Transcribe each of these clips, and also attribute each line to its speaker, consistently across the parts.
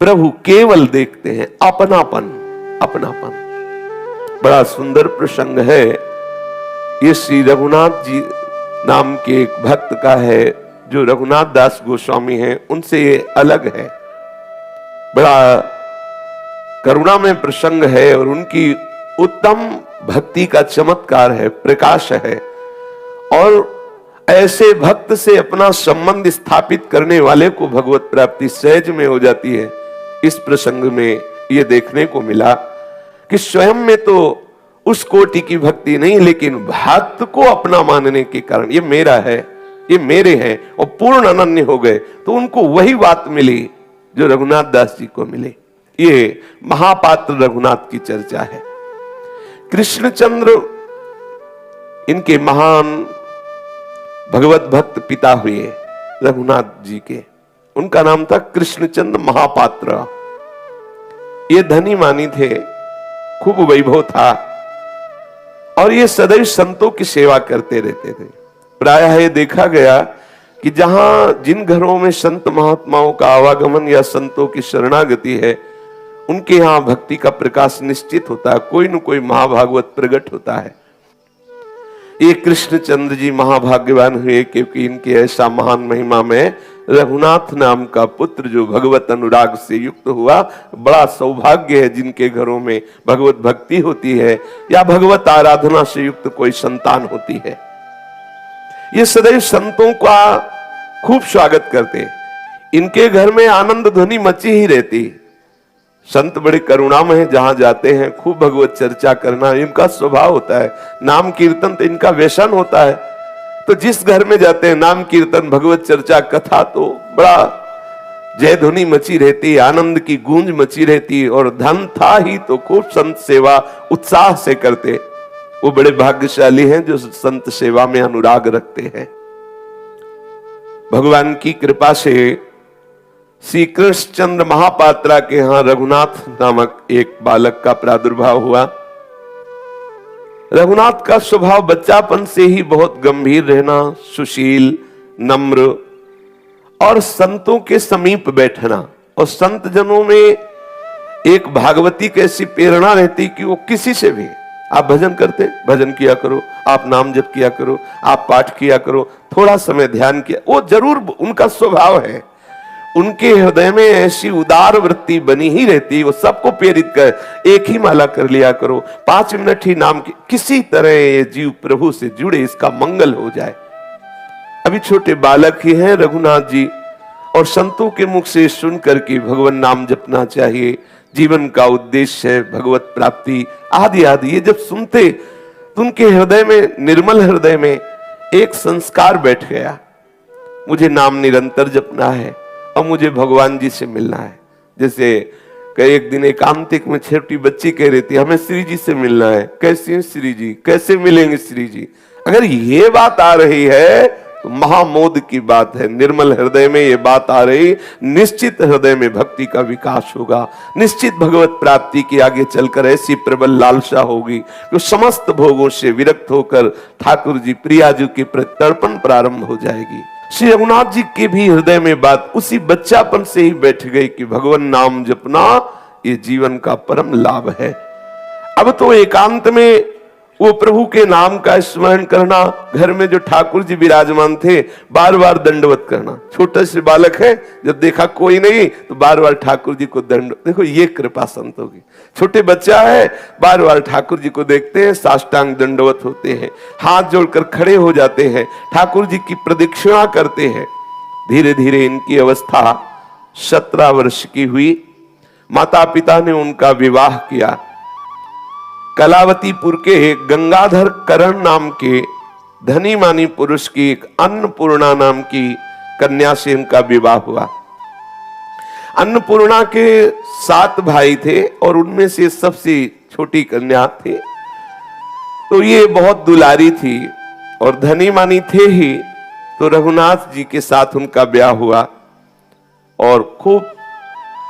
Speaker 1: प्रभु केवल देखते हैं अपनापन, अपनापन। बड़ा सुंदर प्रसंग है ये। श्री रघुनाथ जी नाम के एक भक्त का है जो रघुनाथ दास गोस्वामी हैं, उनसे ये अलग है। बड़ा करुणा में प्रसंग है और उनकी उत्तम भक्ति का चमत्कार है, प्रकाश है। और ऐसे भक्त से अपना संबंध स्थापित करने वाले को भगवत प्राप्ति सहज में हो जाती है। इस प्रसंग में यह देखने को मिला कि स्वयं में तो उस कोटि की भक्ति नहीं, लेकिन भक्त को अपना मानने के कारण ये मेरा है, ये मेरे हैं, और पूर्ण अनन्य हो गए, तो उनको वही बात मिली जो रघुनाथ दास जी को मिले। ये महापात्र रघुनाथ की चर्चा है। कृष्णचंद्र इनके महान भगवत भक्त पिता हुए रघुनाथ जी के, उनका नाम था कृष्णचंद्र महापात्र। ये धनी मानी थे, खूब वैभव था, और ये सदैव संतों की सेवा करते रहते थे। प्रायः ये देखा गया कि जहां जिन घरों में संत महात्माओं का आवागमन या संतों की शरणागति है, उनके यहां भक्ति का प्रकाश निश्चित होता है, कोई न कोई महाभागवत प्रकट होता है। ये कृष्णचंद्र जी महाभाग्यवान हुए क्योंकि इनके ऐसा महान महिमा में रघुनाथ नाम का पुत्र जो भगवत अनुराग से युक्त हुआ। बड़ा सौभाग्य है जिनके घरों में भगवत भक्ति होती है या भगवत आराधना से युक्त कोई संतान होती है। ये सदैव संतों का खूब स्वागत करते, इनके घर में आनंद ध्वनि मची ही रहती। संत बड़े करुणामय हैं, जहां जाते हैं खूब भगवत चर्चा करना इनका स्वभाव होता है। नाम कीर्तन तो इनका व्यसन होता है, तो जिस घर में जाते हैं नाम कीर्तन भगवत चर्चा कथा तो बड़ा जय ध्वनि मची रहती, आनंद की गूंज मची रहती। और धन था ही तो खूब संत सेवा उत्साह से करते। वो बड़े भाग्यशाली हैं जो संत सेवा में अनुराग रखते हैं। भगवान की कृपा से श्री कृष्णचंद्र महापात्रा के यहां रघुनाथ नामक एक बालक का प्रादुर्भाव हुआ। रघुनाथ का स्वभाव बच्चापन से ही बहुत गंभीर रहना, सुशील, नम्र और संतों के समीप बैठना। और संत जनों में एक भागवती कैसी प्रेरणा रहती कि वो किसी से भी, आप भजन करते भजन किया करो, आप नाम जप किया करो, आप पाठ किया करो, थोड़ा समय ध्यान किया, वो जरूर उनका स्वभाव है। उनके हृदय में ऐसी उदार वृत्ति बनी ही रहती, वो सबको प्रेरित कर, एक ही माला कर लिया करो, 5 मिनट ही नाम की, किसी तरह ये जीव प्रभु से जुड़े, इसका मंगल हो जाए। अभी छोटे बालक ही हैं रघुनाथ जी, और संतों के मुख से सुन करके भगवान नाम जपना चाहिए, जीवन का उद्देश्य है भगवत प्राप्ति आदि आदि। ये जब सुनते तो उनके हृदय में, निर्मल हृदय में एक संस्कार बैठ गया, मुझे नाम निरंतर जपना है और मुझे भगवान जी से मिलना है। जैसे एक दिन एकांतिक में छोटी बच्ची कह रही थी, हमें श्री जी से मिलना है। कैसी हैं श्री जी, कैसे मिलेंगे श्री जी? अगर ये बात आ रही है तो महामोद की बात है। निर्मल हृदय में ये बात आ रही, निश्चित हृदय में भक्ति का विकास होगा, निश्चित भगवत प्राप्ति की आगे चलकर ऐसी प्रबल लालसा होगी कि समस्त भोगों से विरक्त होकर ठाकुर जी प्रियाजू के प्रति तर्पण प्रारंभ हो जाएगी। श्री रघुनाथ जी के भी हृदय में बात उसी बच्चापन से ही बैठ गई कि भगवान नाम जपना ये जीवन का परम लाभ है। अब तो एकांत में वो प्रभु के नाम का स्मरण करना, घर में जो ठाकुर जी विराजमान थे बार बार दंडवत करना। छोटा से बालक है, जब देखा कोई नहीं तो बार बार ठाकुर जी को दंड, देखो ये कृपा संतों की। छोटे बच्चा है, बार बार ठाकुर जी को देखते हैं, साष्टांग दंडवत होते हैं, हाथ जोड़कर खड़े हो जाते हैं, ठाकुर जी की प्रदक्षिणा करते हैं। धीरे धीरे इनकी अवस्था 17 वर्ष की हुई। माता पिता ने उनका विवाह किया। कलावतीपुर के गंगाधर करण नाम के धनी मानी पुरुष की एक अन्नपूर्णा नाम की कन्या से इनका विवाह हुआ। अन्नपूर्णा के 7 भाई थे और उनमें से सबसे छोटी कन्या थी। तो ये बहुत दुलारी थी और धनी मानी थे ही, तो रघुनाथ जी के साथ उनका ब्याह हुआ और खूब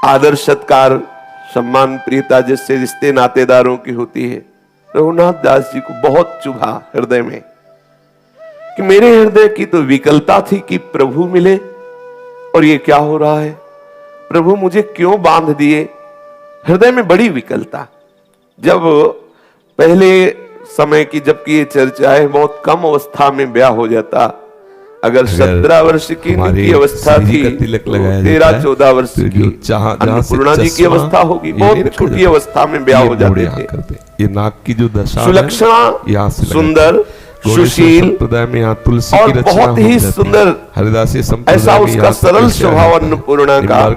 Speaker 1: आदर सत्कार सम्मान प्रियता जिससे रिश्ते नातेदारों की होती है। रघुनाथ दास जी को बहुत चुभा हृदय में कि मेरे हृदय की तो विकलता थी कि प्रभु मिले और ये क्या हो रहा है। प्रभु मुझे क्यों बांध दिए? हृदय में बड़ी विकलता। जब पहले समय की जबकि ये चर्चा है, बहुत कम अवस्था में ब्याह हो जाता। अगर 17 वर्ष की इनकी अवस्था थी, 13-14 वर्ष की अन्नपूर्णा जी की अवस्था होगी, बहुत छोटी अवस्था में ब्याह हो जाते थे।
Speaker 2: ये नाक की जो दशा,
Speaker 1: सुलक्षणा, सुंदर, सुशील
Speaker 2: में यहाँ तुलसी
Speaker 1: और
Speaker 2: की रचना
Speaker 1: बहुत ही सुंदर,
Speaker 2: हरिदासी
Speaker 1: ऐसा उसका सरल स्वभाव अन्नपूर्णा का,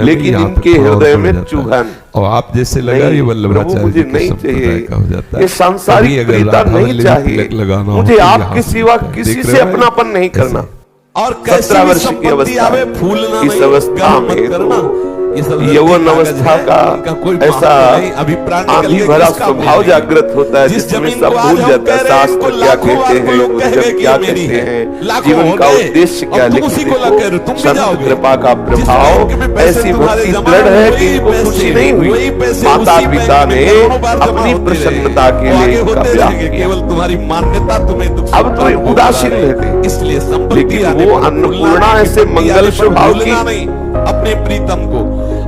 Speaker 1: लेकिन इनके हृदय में चुभन।
Speaker 2: और आप जैसे लगा ये वल्लभाचार्य
Speaker 1: नहीं चाहिए,
Speaker 2: का हो जाता है।
Speaker 1: ये सांसारिक प्रीता नहीं चाहिए, मुझे आपके सिवा किसी से अपनापन नहीं करना।
Speaker 3: और
Speaker 1: 17 वर्ष की अवस्था, इस अवस्था में यौवन अवस्था का ऐसा आंधी भरा स्वभाव जागृत होता है, जिसमें सब भूल जाता है शास्त्र क्या कहते हैं, उद्यम क्या कहते हैं, जीवन का उद्देश्य क्या। लेकिन संत कृपा का प्रभाव ऐसी भक्ति दृढ़ है कि इनको खुशी नहीं हुई। माता पिता ने अपनी प्रसन्नता के लिए इनका ब्याह किया।
Speaker 3: केवल तुम्हारी मान्यता तुम्हें दुख,
Speaker 1: अब तो उदासीन रहते,
Speaker 3: इसलिए
Speaker 1: लेकिन वो अन्नपूर्णा ऐसे मंगल स्वभाव की,
Speaker 3: अपने प्रीतम को,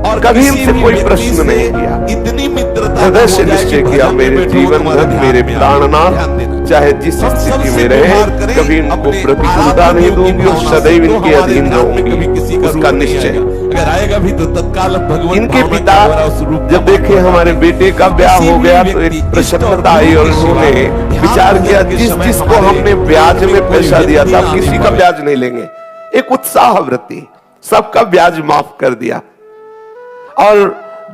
Speaker 3: और
Speaker 1: कभी इनसे कोई प्रश्न नहीं किया।
Speaker 3: इतनी मित्रता
Speaker 1: हृदय से निश्चय किया, मेरे जीवन भर मेरे प्राणनाथ चाहे जिस स्थिति में रहे, कभी इनको प्रतिकूलता नहीं दूंगी और सदैव इनके अधीन रहूंगी, उसका निश्चय।
Speaker 3: अगर आएगा भी तो तत्काल भगवान
Speaker 1: इनके पिता जब देखे हमारे बेटे का ब्याह हो गया तो एक प्रसन्नता आई और उन्होंने विचार किया, जिसको हमने ब्याज में पैसा दिया था किसी का ब्याज नहीं लेंगे। एक उत्साह वृत्ति, सबका ब्याज माफ कर दिया। और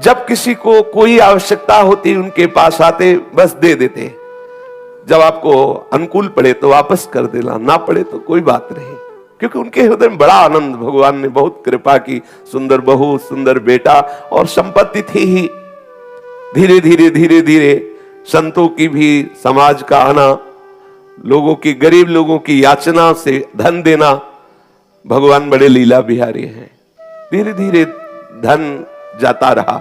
Speaker 1: जब किसी को कोई आवश्यकता होती उनके पास आते, बस दे देते। जब आपको अनुकूल पड़े तो वापस कर देना, ना पड़े तो कोई बात नहीं, क्योंकि उनके हृदय में बड़ा आनंद, भगवान ने बहुत कृपा की। सुंदर बहू, सुंदर बेटा और संपत्ति थी ही। धीरे धीरे संतों की भी समाज का आना, लोगों की, गरीब लोगों की याचना से धन देना, भगवान बड़े लीला बिहारी हैं। धीरे धीरे धन जाता रहा।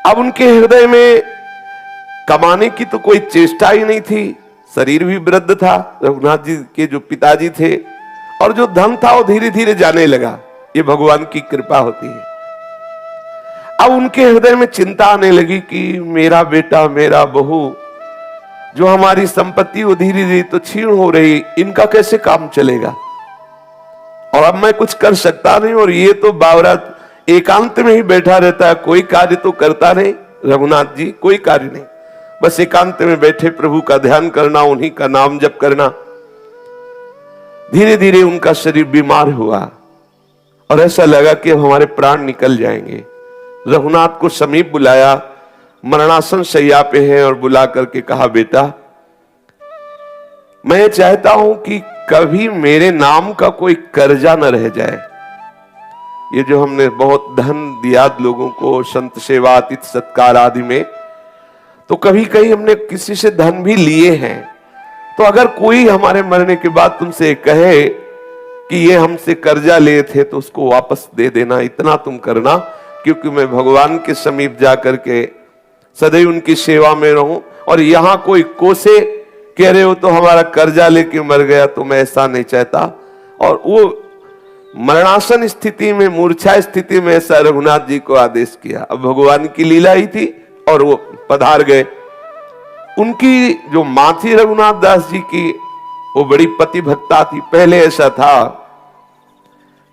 Speaker 1: अब उनके हृदय में कमाने की तो कोई चेष्टा ही नहीं थी। शरीर भी वृद्ध था, रघुनाथ जी के जो पिताजी थे, और जो धन था वो धीरे धीरे जाने लगा। ये भगवान की कृपा होती है। अब उनके हृदय में चिंता आने लगी कि मेरा बेटा, मेरा बहू, जो हमारी संपत्ति वो धीरे धीरे तो छीन हो रही, इनका कैसे काम चलेगा? और अब मैं कुछ कर सकता नहीं, और ये तो बावरा एकांत में ही बैठा रहता है, कोई कार्य तो करता नहीं। रघुनाथ जी कोई कार्य नहीं, बस एकांत में बैठे प्रभु का ध्यान करना, उन्हीं का नाम जप करना। धीरे धीरे उनका शरीर बीमार हुआ और ऐसा लगा कि हमारे प्राण निकल जाएंगे। रघुनाथ को समीप बुलाया, मरणासन शैया पे है, और बुला करके कहा, बेटा मैं चाहता हूं कि कभी मेरे नाम का कोई कर्जा न रह जाए। ये जो हमने बहुत धन दिया लोगों को, संत सेवा, अतिथि सत्कार आदि में, तो कभी कहीं हमने किसी से धन भी लिए हैं। तो अगर कोई हमारे मरने के बाद तुमसे कहे कि ये हमसे कर्जा लिए थे तो उसको वापस दे देना, इतना तुम करना, क्योंकि मैं भगवान के समीप जाकर के सदैव उनकी सेवा में रहूं। और यहां कोई कोसे कह रहे हो तो हमारा कर्जा लेके मर गया, तो मैं ऐसा नहीं चाहता। और वो मरणासन स्थिति में, मूर्छा स्थिति में ऐसा रघुनाथ जी को आदेश किया। अब भगवान की लीला ही थी और वो पधार गए। उनकी जो मां थी रघुनाथ दास जी की, वो बड़ी पति भक्ता थी। पहले ऐसा था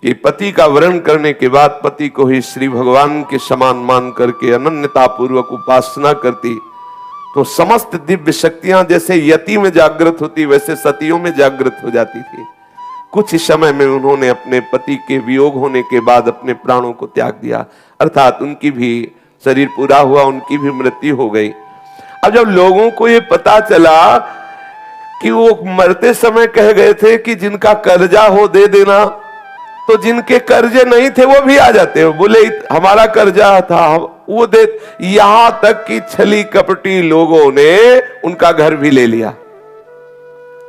Speaker 1: कि पति का वरण करने के बाद पति को ही श्री भगवान के समान मान करके अनन्यता पूर्वक उपासना करती, तो समस्त दिव्य शक्तियां जैसे यति में जागृत होती वैसे सतियों में जागृत हो जाती थी। कुछ ही समय में उन्होंने अपने पति के वियोग होने के बाद अपने प्राणों को त्याग दिया, अर्थात उनकी भी शरीर पूरा हुआ, उनकी भी मृत्यु हो गई। अब जब लोगों को ये पता चला कि वो मरते समय कह गए थे कि जिनका कर्जा हो दे देना, तो जिनके कर्जे नहीं थे वो भी आ जाते हो, बोले हमारा कर्जा था वो दे। यहां तक कि छली कपटी लोगों ने उनका घर भी ले लिया।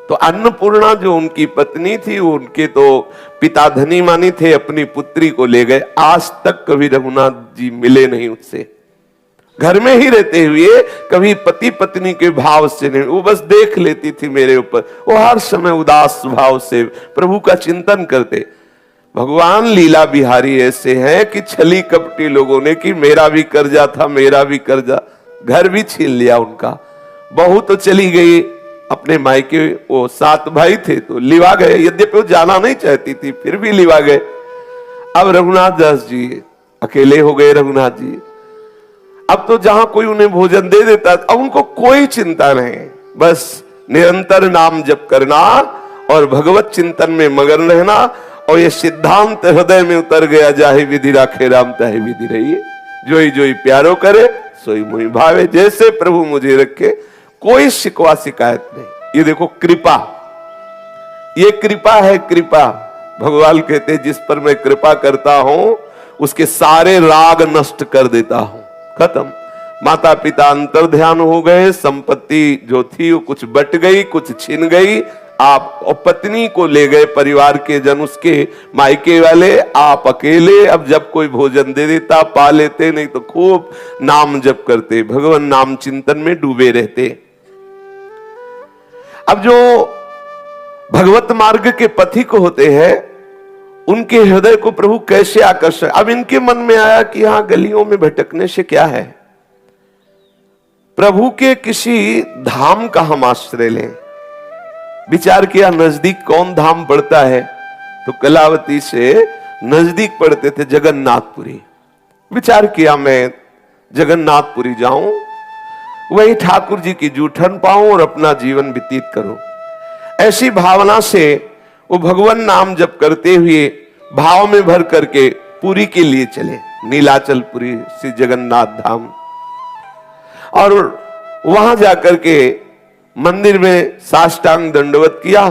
Speaker 1: तो अन्नपूर्णा जो उनकी पत्नी थी, उनके तो पिता धनी मानी थे, अपनी पुत्री को ले गए। आज तक कभी रघुनाथ जी मिले नहीं उससे, घर में ही रहते हुए कभी पति पत्नी के भाव से नहीं, वो बस देख लेती थी मेरे ऊपर। वो हर समय उदास भाव से प्रभु का चिंतन करते। भगवान लीला बिहारी ऐसे हैं कि छली कपटी लोगों ने कि मेरा भी कर्जा था, मेरा भी कर्जा, घर भी छीन लिया उनका। बहू तो चली गई अपने मायके, वो 7 भाई थे तो लिवा गए, यद्यपि वो जाना नहीं चाहती थी फिर भी लिवा गए। अब रघुनाथ दास जी अकेले हो गए। रघुनाथ जी अब तो जहां कोई उन्हें भोजन दे देता, अब उनको कोई चिंता नहीं, बस निरंतर नाम जप करना और भगवत चिंतन में मगन रहना। और ये सिद्धांत हृदय में उतर गया, जाहि विधि राखे राम ताहि विधि रहिए, जोई जोई प्यारो करे सोई मोहि भावे। जैसे प्रभु मुझे रखे, कोई शिकवा शिकायत नहीं। ये देखो कृपा, ये कृपा है। कृपा भगवान कहते हैं जिस पर मैं कृपा करता हूं उसके सारे राग नष्ट कर देता हूं। खत्म। माता पिता अंतर ध्यान हो गए, संपत्ति जो थी वो कुछ बट गई, कुछ छिन गई। आप और पत्नी को ले गए परिवार के जन, उसके मायके वाले, आप अकेले। अब जब कोई भोजन दे देता पा लेते, नहीं तो खूब नाम जप करते, भगवान नाम चिंतन में डूबे रहते। अब जो भगवत मार्ग के पथिक होते हैं उनके हृदय को प्रभु कैसे आकर्षण। अब इनके मन में आया कि यहां गलियों में भटकने से क्या है, प्रभु के किसी धाम का हम आश्रय लें। विचार किया नजदीक कौन धाम पड़ता है, तो कलावती से नजदीक पड़ते थे जगन्नाथपुरी। विचार किया मैं जगन्नाथपुरी जाऊं, वही ठाकुर जी की जूठन पाऊं और अपना जीवन व्यतीत करूं। ऐसी भावना से वो भगवान नाम जप करते हुए भाव में भर करके पुरी के लिए चले, नीलाचलपुरी श्री जगन्नाथ धाम। और वहां जाकर के मंदिर में साष्टांग दंडवत किया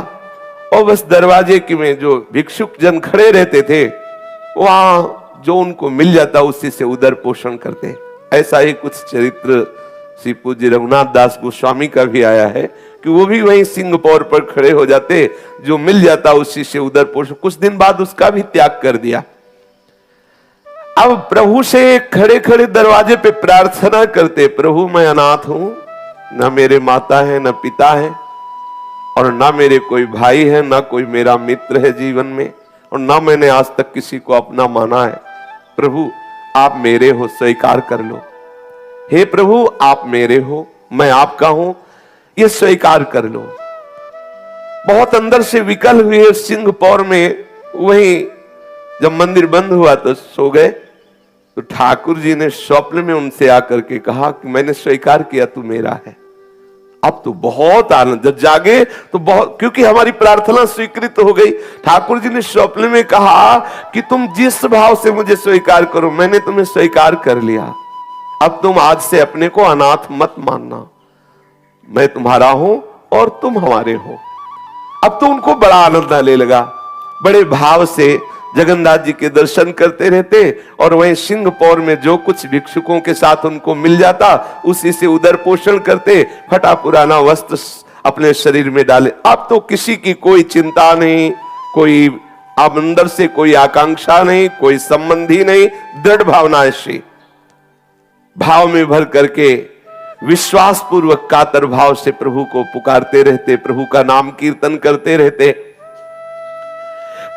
Speaker 1: और बस दरवाजे की में जो भिक्षुक जन खड़े रहते थे वहां जो उनको मिल जाता उसी से उदर पोषण करते। ऐसा ही कुछ चरित्र श्री पूज्य रघुनाथ दास गोस्वामी का भी आया है कि वो भी वहीं सिंहपौर पर खड़े हो जाते, जो मिल जाता उसी से उदर पोषण। कुछ दिन बाद उसका भी त्याग कर दिया। अब प्रभु से खड़े खड़े दरवाजे पे प्रार्थना करते, प्रभु मैं अनाथ हूं, न मेरे माता है न पिता है और न मेरे कोई भाई है, न कोई मेरा मित्र है जीवन में, और न मैंने आज तक किसी को अपना माना है। प्रभु आप मेरे हो, स्वीकार कर लो। हे प्रभु आप मेरे हो, मैं आपका हूं, ये स्वीकार कर लो। बहुत अंदर से विकल हुए सिंहपौर में वहीं जब मंदिर बंद हुआ तो सो गए। तो ठाकुर जी ने स्वप्न में उनसे आकर के कहा कि मैंने स्वीकार किया तू मेरा है। अब तो बहुत आनंद, जब जागे तो बहुत, क्योंकि हमारी प्रार्थना स्वीकृत हो गई। ठाकुर जी ने स्वप्न में कहा कि तुम जिस भाव से मुझे स्वीकार करो, मैंने तुम्हें स्वीकार कर लिया। अब तुम आज से अपने को अनाथ मत मानना, मैं तुम्हारा हूं और तुम हमारे हो। अब तो उनको बड़ा आनंद आने लगा, बड़े भाव से जगन्नाथ जी के दर्शन करते रहते और वहीं सिंहपौर में जो कुछ भिक्षुकों के साथ उनको मिल जाता उसी से उदर पोषण करते, फटा पुराना वस्त्र अपने शरीर में डाले। अब तो किसी की कोई चिंता नहीं, कोई अब अंदर से कोई आकांक्षा नहीं, कोई संबंधी नहीं, दृढ़ भावना ऐसी भाव में भर करके विश्वास पूर्वक कातर भाव से प्रभु को पुकारते रहते, प्रभु का नाम कीर्तन करते रहते।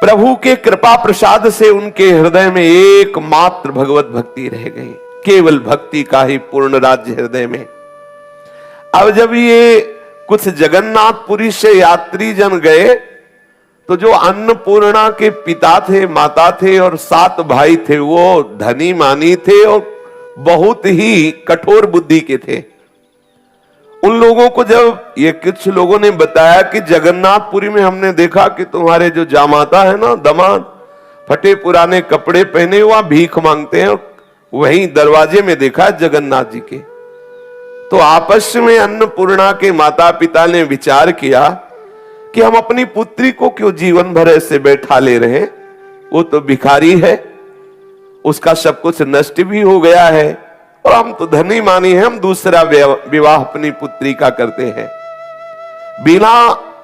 Speaker 1: प्रभु के कृपा प्रसाद से उनके हृदय में एकमात्र भगवत भक्ति रह गई, केवल भक्ति का ही पूर्ण राज्य हृदय में। अब जब ये कुछ जगन्नाथपुरी से यात्री जन गए तो जो अन्नपूर्णा के पिता थे, माता थे और 7 भाई थे, वो धनी मानी थे और बहुत ही कठोर बुद्धि के थे। उन लोगों को जब ये कुछ लोगों ने बताया कि जगन्नाथपुरी में हमने देखा कि तुम्हारे जो जामाता है ना, दामाद, फटे पुराने कपड़े पहने हुआ भीख मांगते हैं, वहीं दरवाजे में देखा जगन्नाथ जी के। तो आपस में अन्नपूर्णा के माता पिता ने विचार किया कि हम अपनी पुत्री को क्यों जीवन भर ऐसे बैठा ले रहे, वो तो भिखारी है, उसका सब कुछ नष्ट भी हो गया है और हम तो धनी मानी है, हम दूसरा विवाह अपनी पुत्री का करते हैं। बिना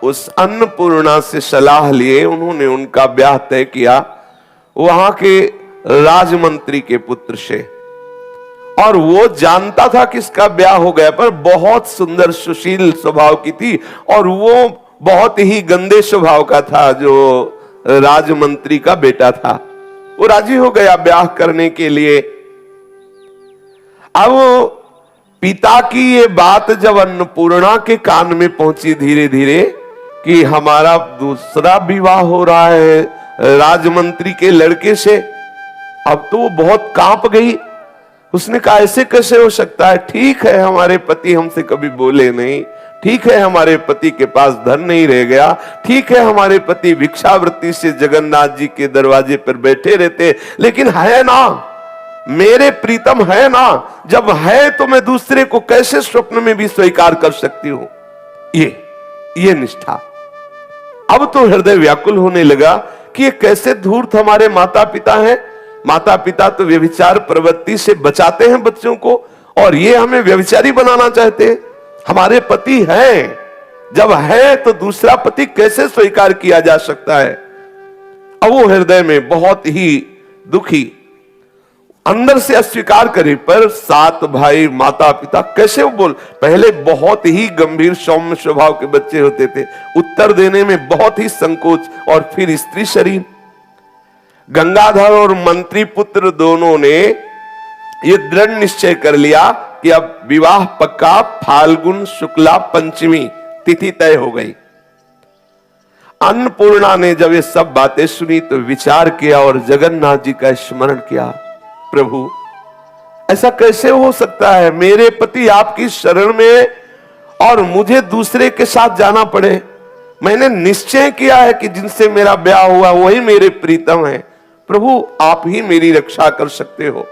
Speaker 1: उस अन्नपूर्णा से सलाह लिए उन्होंने उनका ब्याह तय किया वहां के राजमंत्री के पुत्र से। और वो जानता था कि इसका ब्याह हो गया, पर बहुत सुंदर सुशील स्वभाव की थी और वो बहुत ही गंदे स्वभाव का था, जो राजमंत्री का बेटा था। वो राजी हो गया ब्याह करने के लिए। अब पिता की ये बात जब अन्नपूर्णा के कान में पहुंची धीरे धीरे कि हमारा दूसरा विवाह हो रहा है राजमंत्री के लड़के से, अब तो वो बहुत कांप गई। उसने कहा ऐसे कैसे हो सकता है? ठीक है हमारे पति हमसे कभी बोले नहीं, ठीक है हमारे पति के पास धन नहीं रह गया, ठीक है हमारे पति भिक्षावृत्ति से जगन्नाथ जी के दरवाजे पर बैठे रहते, लेकिन है ना मेरे प्रीतम, है ना। जब है तो मैं दूसरे को कैसे स्वप्न में भी स्वीकार कर सकती हूं? ये निष्ठा। अब तो हृदय व्याकुल होने लगा कि ये कैसे धूर्त हमारे माता पिता हैं। माता पिता तो व्यभिचार प्रवृत्ति से बचाते हैं बच्चों को, और ये हमें व्यभिचारी बनाना चाहते हैं। हमारे पति हैं, जब है तो दूसरा पति कैसे स्वीकार किया जा सकता है? अब वो हृदय में बहुत ही दुखी, अंदर से अस्वीकार करे, पर 7 भाई माता पिता कैसे वो बोल। पहले बहुत ही गंभीर सौम्य स्वभाव के बच्चे होते थे, उत्तर देने में बहुत ही संकोच, और फिर स्त्री शरीर। गंगाधर और मंत्री पुत्र दोनों ने ये दृढ़ निश्चय कर लिया कि अब विवाह पक्का, फाल्गुन शुक्ला पंचमी तिथि तय हो गई। अन्नपूर्णा ने जब ये सब बातें सुनी तो विचार किया और जगन्नाथ जी का स्मरण किया। प्रभु ऐसा कैसे हो सकता है? मेरे पति आपकी शरण में और मुझे दूसरे के साथ जाना पड़े। मैंने निश्चय किया है कि जिनसे मेरा ब्याह हुआ वही मेरे प्रीतम है। प्रभु आप ही मेरी रक्षा कर सकते हो।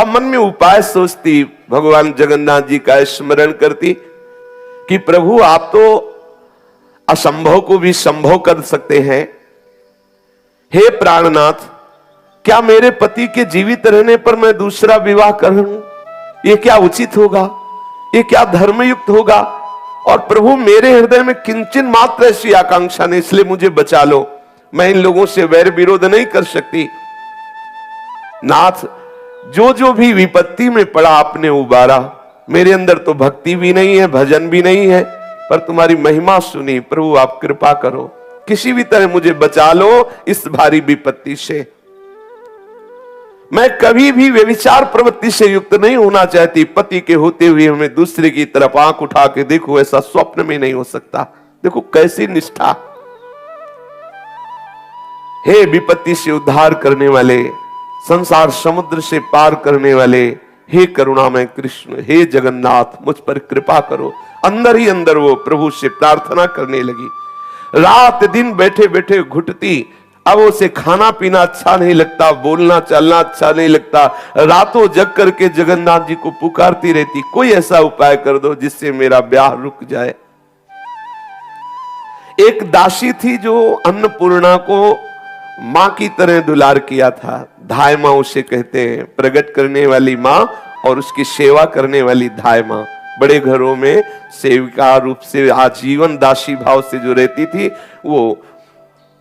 Speaker 1: अब मन में उपाय सोचती, भगवान जगन्नाथ जी का स्मरण करती कि प्रभु आप तो असंभव को भी संभव कर सकते हैं। हे प्राणनाथ, क्या मेरे पति के जीवित रहने पर मैं दूसरा विवाह करूं? ये क्या उचित होगा? ये क्या धर्मयुक्त होगा? और प्रभु मेरे हृदय में किंचन मात्र ऐसी आकांक्षा नहीं, इसलिए मुझे बचा लो। मैं इन लोगों से वैर विरोध नहीं कर सकती। नाथ, जो जो भी विपत्ति में पड़ा आपने उबारा। मेरे अंदर तो भक्ति भी नहीं है, भजन भी नहीं है, पर तुम्हारी महिमा सुनी। प्रभु आप कृपा करो, किसी भी तरह मुझे बचा लो इस भारी विपत्ति से। मैं कभी भी व्यभिचार प्रवृत्ति से युक्त नहीं होना चाहती। पति के होते हुए हमें दूसरे की तरफ आंख उठा के देखो, ऐसा स्वप्न में नहीं हो सकता। देखो कैसी निष्ठा। हे विपत्ति से उद्धार करने वाले, संसार समुद्र से पार करने वाले, हे करुणामय कृष्ण, हे जगन्नाथ, मुझ पर कृपा करो। अंदर ही अंदर वो प्रभु से प्रार्थना करने लगी। रात दिन बैठे बैठे घुटती। अब उसे खाना पीना अच्छा नहीं लगता, बोलना चलना अच्छा नहीं लगता। रातों जग करके जगन्नाथ जी को पुकारती रहती, कोई ऐसा उपाय कर दो जिससे मेरा ब्याह रुक जाए। एक दासी थी जो अन्नपूर्णा को मां की तरह दुलार किया था। धाय मां उसे कहते हैं, प्रकट करने वाली मां और उसकी सेवा करने वाली धाय मां। बड़े घरों में सेविका रूप से आजीवन दासी भाव से जो रहती थी,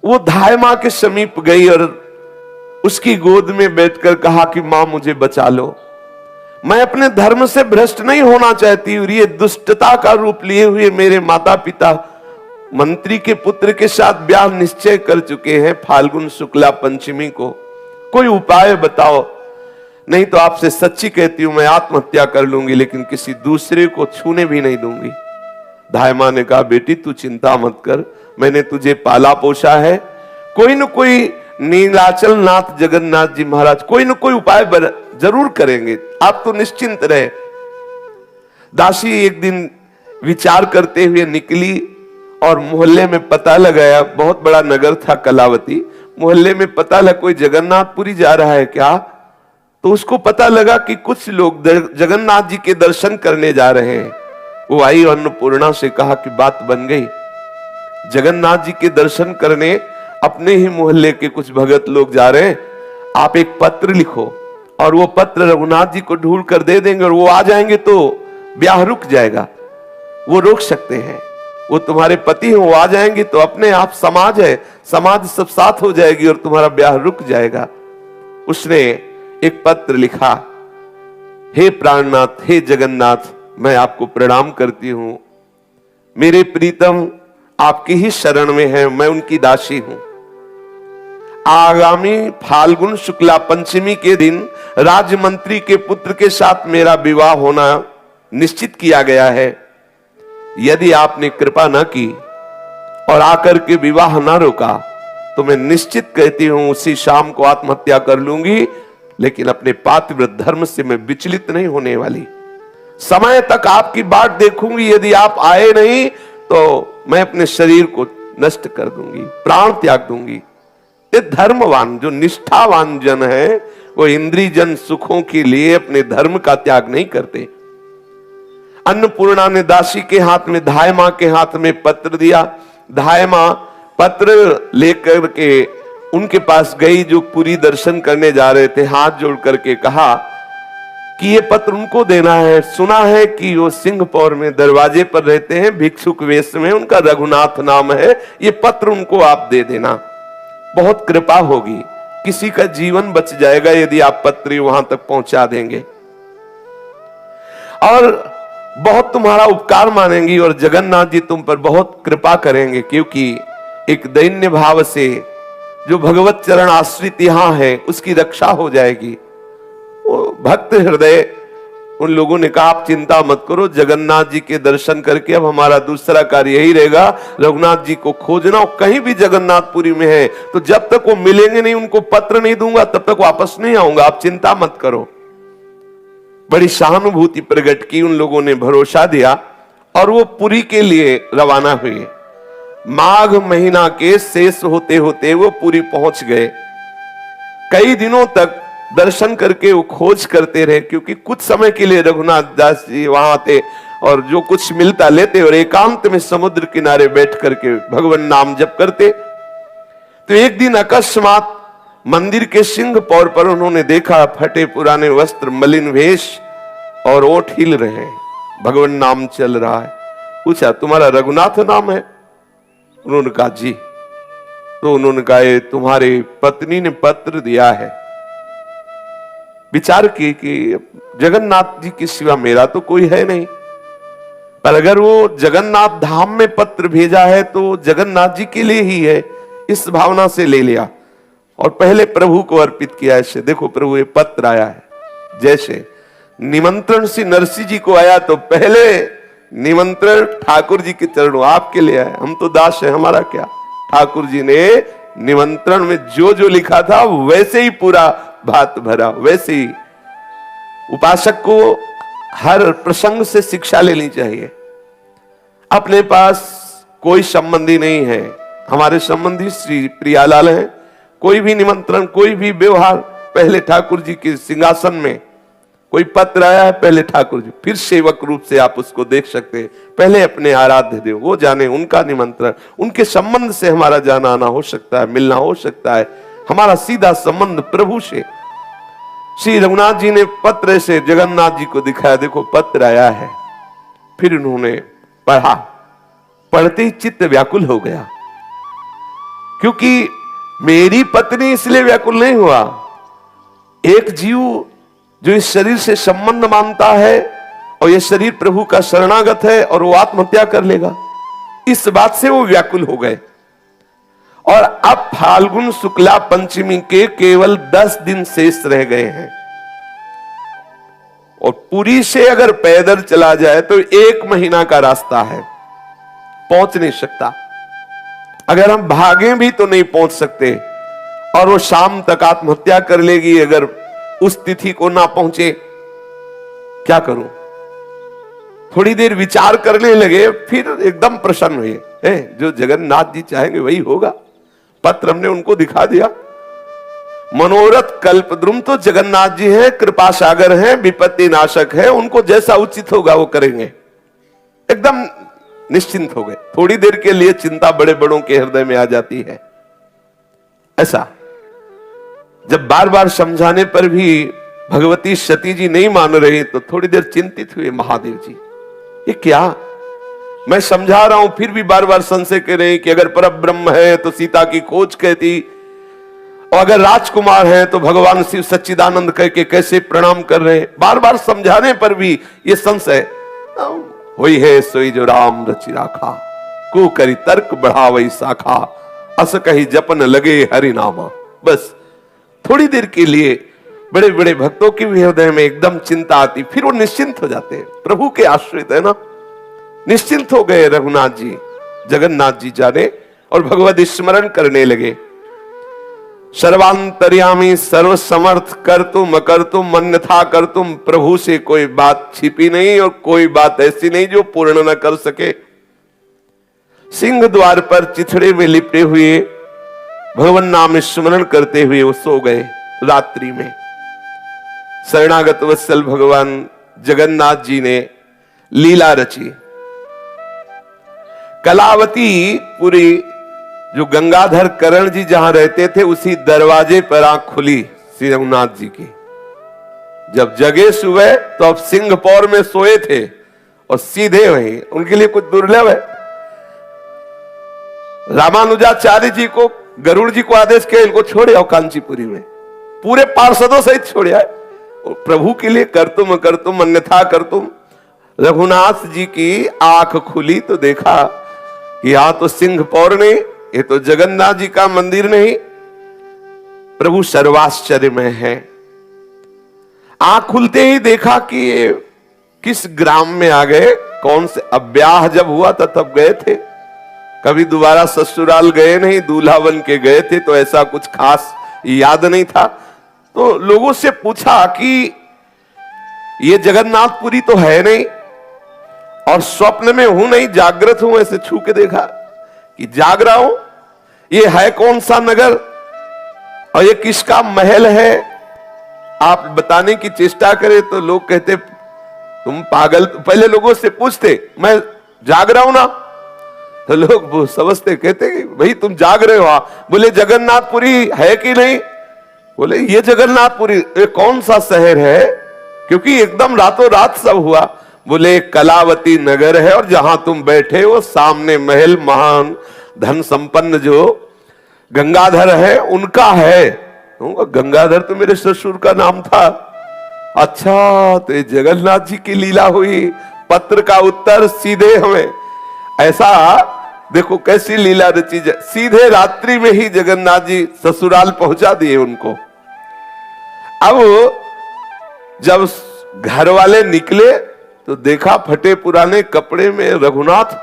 Speaker 1: वो धाय मां के समीप गई और उसकी गोद में बैठकर कहा कि मां मुझे बचा लो। मैं अपने धर्म से भ्रष्ट नहीं होना चाहती, और ये दुष्टता का रूप लिए हुए मेरे माता पिता मंत्री के पुत्र के साथ ब्याह निश्चय कर चुके हैं फाल्गुन शुक्ला पंचमी को। कोई उपाय बताओ, नहीं तो आपसे सच्ची कहती हूं मैं आत्महत्या कर लूंगी, लेकिन किसी दूसरे को छूने भी नहीं दूंगी। धाय मां ने कहा, बेटी तू चिंता मत कर, मैंने तुझे पाला पोसा है। कोई न कोई नीलाचल नाथ जगन्नाथ जी महाराज कोई न कोई उपाय जरूर करेंगे, आप तो निश्चिंत रहे। दासी एक दिन विचार करते हुए निकली और मोहल्ले में पता लगाया। बहुत बड़ा नगर था कलावती। मोहल्ले में पता लगा कोई जगन्नाथपुरी जा रहा है क्या, तो उसको पता लगा कि कुछ लोग जगन्नाथ जी के दर्शन करने जा रहे हैं। वो आई अन्नपूर्णा से कहा कि बात बन गई, जगन्नाथ जी के दर्शन करने अपने ही मोहल्ले के कुछ भगत लोग जा रहे हैं। आप एक पत्र लिखो और वो पत्र रघुनाथ जी को ढूंढ कर दे देंगे और वो आ जाएंगे तो ब्याह रुक जाएगा। वो रोक सकते हैं, वो तुम्हारे पति हैं, वो आ जाएंगे तो अपने आप समाज है, समाज सब साथ हो जाएगी और तुम्हारा ब्याह रुक जाएगा। उसने एक पत्र लिखा, हे प्राणनाथ, हे जगन्नाथ, मैं आपको प्रणाम करती हूं। मेरे प्रीतम आपकी ही शरण में है, मैं उनकी दासी हूं। आगामी फाल्गुन शुक्ला पंचमी के दिन राजमंत्री के पुत्र के साथ मेरा विवाह होना निश्चित किया गया है। यदि आपने कृपा न की और आकर के विवाह न रोका तो मैं निश्चित कहती हूं उसी शाम को आत्महत्या कर लूंगी, लेकिन अपने पातिव्रत धर्म से मैं विचलित नहीं होने वाली। समय तक आपकी बाट देखूंगी, यदि आप आए नहीं तो मैं अपने शरीर को नष्ट कर दूंगी, प्राण त्याग दूंगी। ये धर्मवान जो निष्ठावान जन है वो इंद्रिय जन सुखों के लिए अपने धर्म का त्याग नहीं करते। अन्नपूर्णा ने दासी के हाथ में, धाय मां के हाथ में पत्र दिया। धाय मां पत्र लेकर के उनके पास गई जो पुरी दर्शन करने जा रहे थे। हाथ जोड़ करके कहा कि ये पत्र उनको देना है। सुना है कि वो सिंहपौर में दरवाजे पर रहते हैं, भिक्षुक वेश में, उनका रघुनाथ नाम है। ये पत्र उनको आप दे देना, बहुत कृपा होगी, किसी का जीवन बच जाएगा यदि आप पत्र वहां तक पहुंचा देंगे, और बहुत तुम्हारा उपकार मानेंगी और जगन्नाथ जी तुम पर बहुत कृपा करेंगे, क्योंकि एक दैन्य भाव से जो भगवत चरण आश्रित यहां है उसकी रक्षा हो जाएगी। वो भक्त हृदय उन लोगों ने कहा आप चिंता मत करो, जगन्नाथ जी के दर्शन करके अब हमारा दूसरा कार्य यही रहेगा, रघुनाथ जी को खोजना। कहीं भी जगन्नाथपुरी में है तो जब तक वो मिलेंगे नहीं, उनको पत्र नहीं दूंगा, तब तक वापस नहीं आऊंगा, आप चिंता मत करो। बड़ी सहानुभूति प्रकट की, उन लोगों ने भरोसा दिया और वो पुरी के लिए रवाना हुए। माघ महीना के शेष होते होते वो पुरी पहुंच गए। कई दिनों तक दर्शन करके वो खोज करते रहे, क्योंकि कुछ समय के लिए रघुनाथ दास जी वहां थे और जो कुछ मिलता लेते और एकांत में समुद्र किनारे बैठ करके भगवान नाम जप करते। तो एक दिन अकस्मात मंदिर के सिंह पौर पर उन्होंने देखा फटे पुराने वस्त्र, मलिन वेश और ओठ हिल रहे हैं, भगवान नाम चल रहा है। पूछा तुम्हारा रघुनाथ नाम है? उन्होंने कहा जी। तो उन्होंने कहा तुम्हारी पत्नी ने पत्र दिया है। विचार किए कि जगन्नाथ जी के सिवा मेरा तो कोई है नहीं, पर अगर वो जगन्नाथ धाम में पत्र भेजा है तो जगन्नाथ जी के लिए ही है, इस भावना से ले लिया और पहले प्रभु को अर्पित किया। ऐसे देखो प्रभु ये पत्र आया है, जैसे निमंत्रण से नरसिंह जी को आया तो पहले निमंत्रण ठाकुर जी के चरणों आपके लिए आया, हम तो दास है, हमारा क्या। ठाकुर जी ने निमंत्रण में जो जो लिखा था वैसे ही पूरा भात भरा। वैसे ही उपासक को हर प्रसंग से शिक्षा लेनी चाहिए। अपने पास कोई संबंधी नहीं है, हमारे संबंधी श्री प्रियालाल हैं। कोई भी निमंत्रण, कोई भी व्यवहार, पहले ठाकुर जी के सिंहासन में कोई पत्र आया है, पहले ठाकुर जी, फिर सेवक रूप से आप उसको देख सकते हैं। पहले अपने आराध्य देव वो जाने, उनका निमंत्रण, उनके संबंध से हमारा जाना आना हो सकता है, मिलना हो सकता है, हमारा सीधा संबंध प्रभु से। श्री रघुनाथ जी ने पत्र से जगन्नाथ जी को दिखाया, देखो पत्र आया है। फिर उन्होंने पढ़ा, पढ़ते ही चित्त व्याकुल हो गया, क्योंकि मेरी पत्नी इसलिए व्याकुल नहीं हुआ। एक जीव जो इस शरीर से संबंध मानता है और यह शरीर प्रभु का शरणागत है और वो आत्महत्या कर लेगा, इस बात से वो व्याकुल हो गए। और अब फाल्गुन शुक्ला पंचमी के केवल 10 दिन शेष रह गए हैं और पुरी से अगर पैदल चला जाए तो 1 महीना का रास्ता है, पहुंच नहीं सकता। अगर हम भागें भी तो नहीं पहुंच सकते, और वो शाम तक आत्महत्या कर लेगी अगर उस तिथि को ना पहुंचे। क्या करूं? थोड़ी देर विचार करने लगे, फिर एकदम प्रसन्न हुए, जो जगन्नाथ जी चाहेंगे वही होगा। पत्र हमने उनको दिखा दिया। मनोरथ कल्पद्रुम तो जगन्नाथ जी हैं, कृपा सागर हैं, विपत्ति नाशक है, उनको जैसा उचित होगा वो करेंगे। एकदम निश्चिंत हो गए। थोड़ी देर के लिए चिंता बड़े बड़ों के हृदय में आ जाती है। ऐसा जब बार बार समझाने पर भी भगवती सती जी नहीं मान रही तो थोड़ी देर चिंतित हुए महादेव जी, ये क्या? मैं समझा रहा हूं फिर भी बार बार संशय कर रहे कि अगर परब्रह्म है तो सीता की खोज कहती, और अगर राजकुमार है तो भगवान शिव सच्चिदानंद कह के कैसे प्रणाम कर रहे हैं। बार बार समझाने पर भी ये संशय वही है, सोई जो राम रचि राखा, को करी तर्क बढ़ावई शाखा, अस कही जपन लगे हरि नामा। बस थोड़ी देर के लिए बड़े बड़े भक्तों के भी हृदय में एकदम चिंता आती, फिर वो निश्चिंत हो जाते हैं, प्रभु के आश्रित है ना। निश्चिंत हो गए रघुनाथ जी, जगन्नाथ जी जाने, और भगवत स्मरण करने लगे। सर्वांतर्यामी सर्व समर्थ कर तुम अकर तुम अन्यथा कर तुम, प्रभु से कोई बात छिपी नहीं और कोई बात ऐसी नहीं जो पूर्ण न कर सके। सिंह द्वार पर चिथड़े में लिपटे हुए भगवान नाम स्मरण करते हुए वो सो गए। रात्रि में शरणागत वत्सल भगवान जगन्नाथ जी ने लीला रची। कलावती पूरी जो गंगाधर करण जी जहां रहते थे उसी दरवाजे पर आंख खुली श्री रघुनाथ जी की। जब जगे सुबह तो अब सिंहपौर में सोए थे और सीधे वहीं, उनके लिए कुछ दुर्लभ है। रामानुजाचार्य जी को, गरुड़ जी को आदेश किया इनको छोड़े आओ कांचीपुरी में, पूरे पार्षदों सहित छोड़े आए। और प्रभु के लिए कर तुम अन्यथा कर तुम। रघुनाथ जी की आंख खुली तो देखा यहां तो सिंहपौर नहीं, ये तो जगन्नाथ जी का मंदिर नहीं। प्रभु सर्वाश्चर्य में है। आंख खुलते ही देखा कि ये किस ग्राम में आ गए, कौन से, अब ब्याह जब हुआ था तब गए थे, कभी दोबारा ससुराल गए नहीं, दूल्हा बन के गए थे तो ऐसा कुछ खास याद नहीं था। तो लोगों से पूछा कि ये जगन्नाथपुरी तो है नहीं, और स्वप्न में हूं नहीं, जागृत हूं, ऐसे छू के देखा कि जाग रहा हूं, ये है कौन सा नगर और ये किसका महल है। आप बताने की चेष्टा करें तो लोग कहते तुम पागल, पहले लोगों से पूछते मैं जाग रहा हूं ना, तो लोग वो समझते, कहते भाई तुम जाग रहे हो, बोले जगन्नाथपुरी है कि नहीं, बोले ये जगन्नाथपुरी ये कौन सा शहर है, क्योंकि एकदम रातों रात सब हुआ। बोले कलावती नगर है और जहां तुम बैठे हो सामने महल महान धन संपन्न जो गंगाधर है उनका है। गंगाधर तो मेरे ससुर का नाम था। अच्छा तो ये जगन्नाथ जी की लीला हुई, पत्र का उत्तर सीधे हमें, ऐसा देखो कैसी लीला रची, सीधे रात्रि में ही जगन्नाथ जी ससुराल पहुंचा दिए उनको। अब जब घर वाले निकले तो देखा फटे पुराने कपड़े में रघुनाथ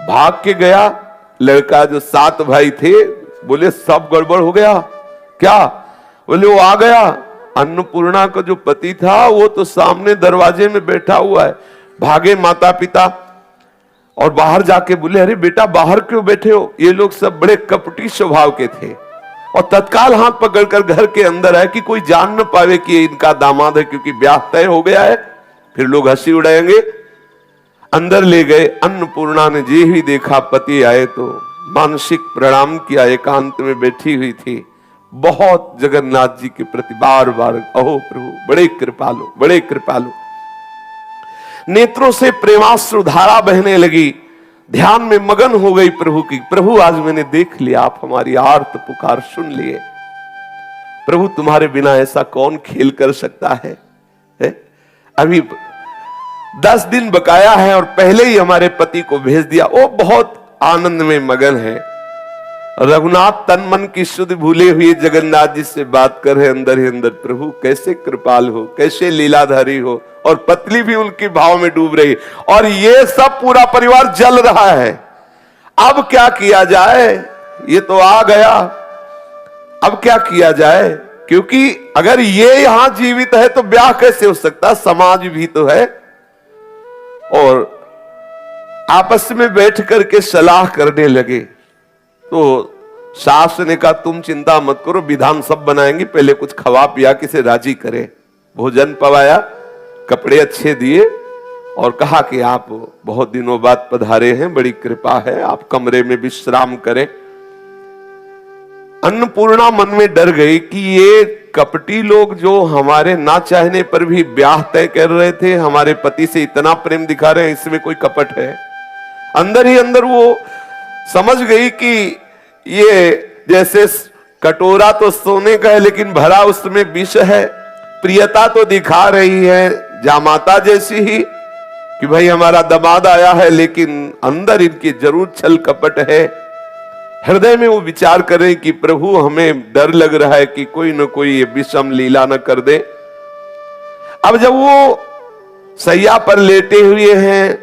Speaker 1: भाग के गया। लड़का जो 7 भाई थे बोले सब गड़बड़ हो गया क्या, बोले वो आ गया, अन्नपूर्णा का जो पति था वो तो सामने दरवाजे में बैठा हुआ है। भागे माता पिता और बाहर जाके बोले अरे बेटा बाहर क्यों बैठे हो। ये लोग सब बड़े कपटी स्वभाव के थे और तत्काल हाथ पकड़कर घर के अंदर आए कि कोई जान न पावे कि इनका दामाद है, क्योंकि ब्याह तय हो गया है, फिर लोग हंसी उड़ाएंगे। अंदर ले गए। अन्नपूर्णा ने जे ही देखा पति आए तो मानसिक प्रणाम किया, एकांत में बैठी हुई थी। बहुत जगन्नाथ जी के प्रति बार बार अहो प्रभु बड़े कृपालु, बड़े कृपालु। नेत्रों से प्रेमाश्रु धारा बहने लगी, ध्यान में मगन हो गई प्रभु की। प्रभु आज मैंने देख लिया, आप हमारी आर्त पुकार सुन लिए। प्रभु तुम्हारे बिना ऐसा कौन खेल कर सकता है? अभी 10 दिन बकाया है और पहले ही हमारे पति को भेज दिया। वो बहुत आनंद में मगन है। रघुनाथ तन मन की शुद्ध भूले हुए जगन्नाथ जी से बात कर रहे अंदर ही अंदर, प्रभु कैसे कृपाल हो, कैसे लीलाधारी हो। और पत्नी भी उनके भाव में डूब रही और ये सब पूरा परिवार जल रहा है। अब क्या किया जाए, ये तो आ गया, अब क्या किया जाए, क्योंकि अगर ये यहां जीवित है तो ब्याह कैसे हो सकता, समाज भी तो है। और आपस में बैठ करके सलाह करने लगे तो सास ने कहा तुम चिंता मत करो, विधान सब बनाएंगे, पहले कुछ खवा पिया के से राजी करे। भोजन पवाया, कपड़े अच्छे दिए और कहा कि आप बहुत दिनों बाद पधारे हैं, बड़ी कृपा है, आप कमरे में विश्राम करें। अन्नपूर्णा मन में डर गई कि ये कपटी लोग जो हमारे ना चाहने पर भी ब्याह तय कर रहे थे, हमारे पति से इतना प्रेम दिखा रहे हैं, इसमें कोई कपट है। अंदर ही अंदर वो समझ गई कि ये जैसे कटोरा तो सोने का है लेकिन भरा उसमें विष है। प्रियता तो दिखा रही है जामाता जैसी ही कि भाई हमारा दामाद आया है, लेकिन अंदर इनकी जरूर छल कपट है। हृदय में वो विचार करें कि प्रभु हमें डर लग रहा है कि कोई न कोई ये विषम लीला न कर दे। अब जब वो सैया पर लेटे हुए हैं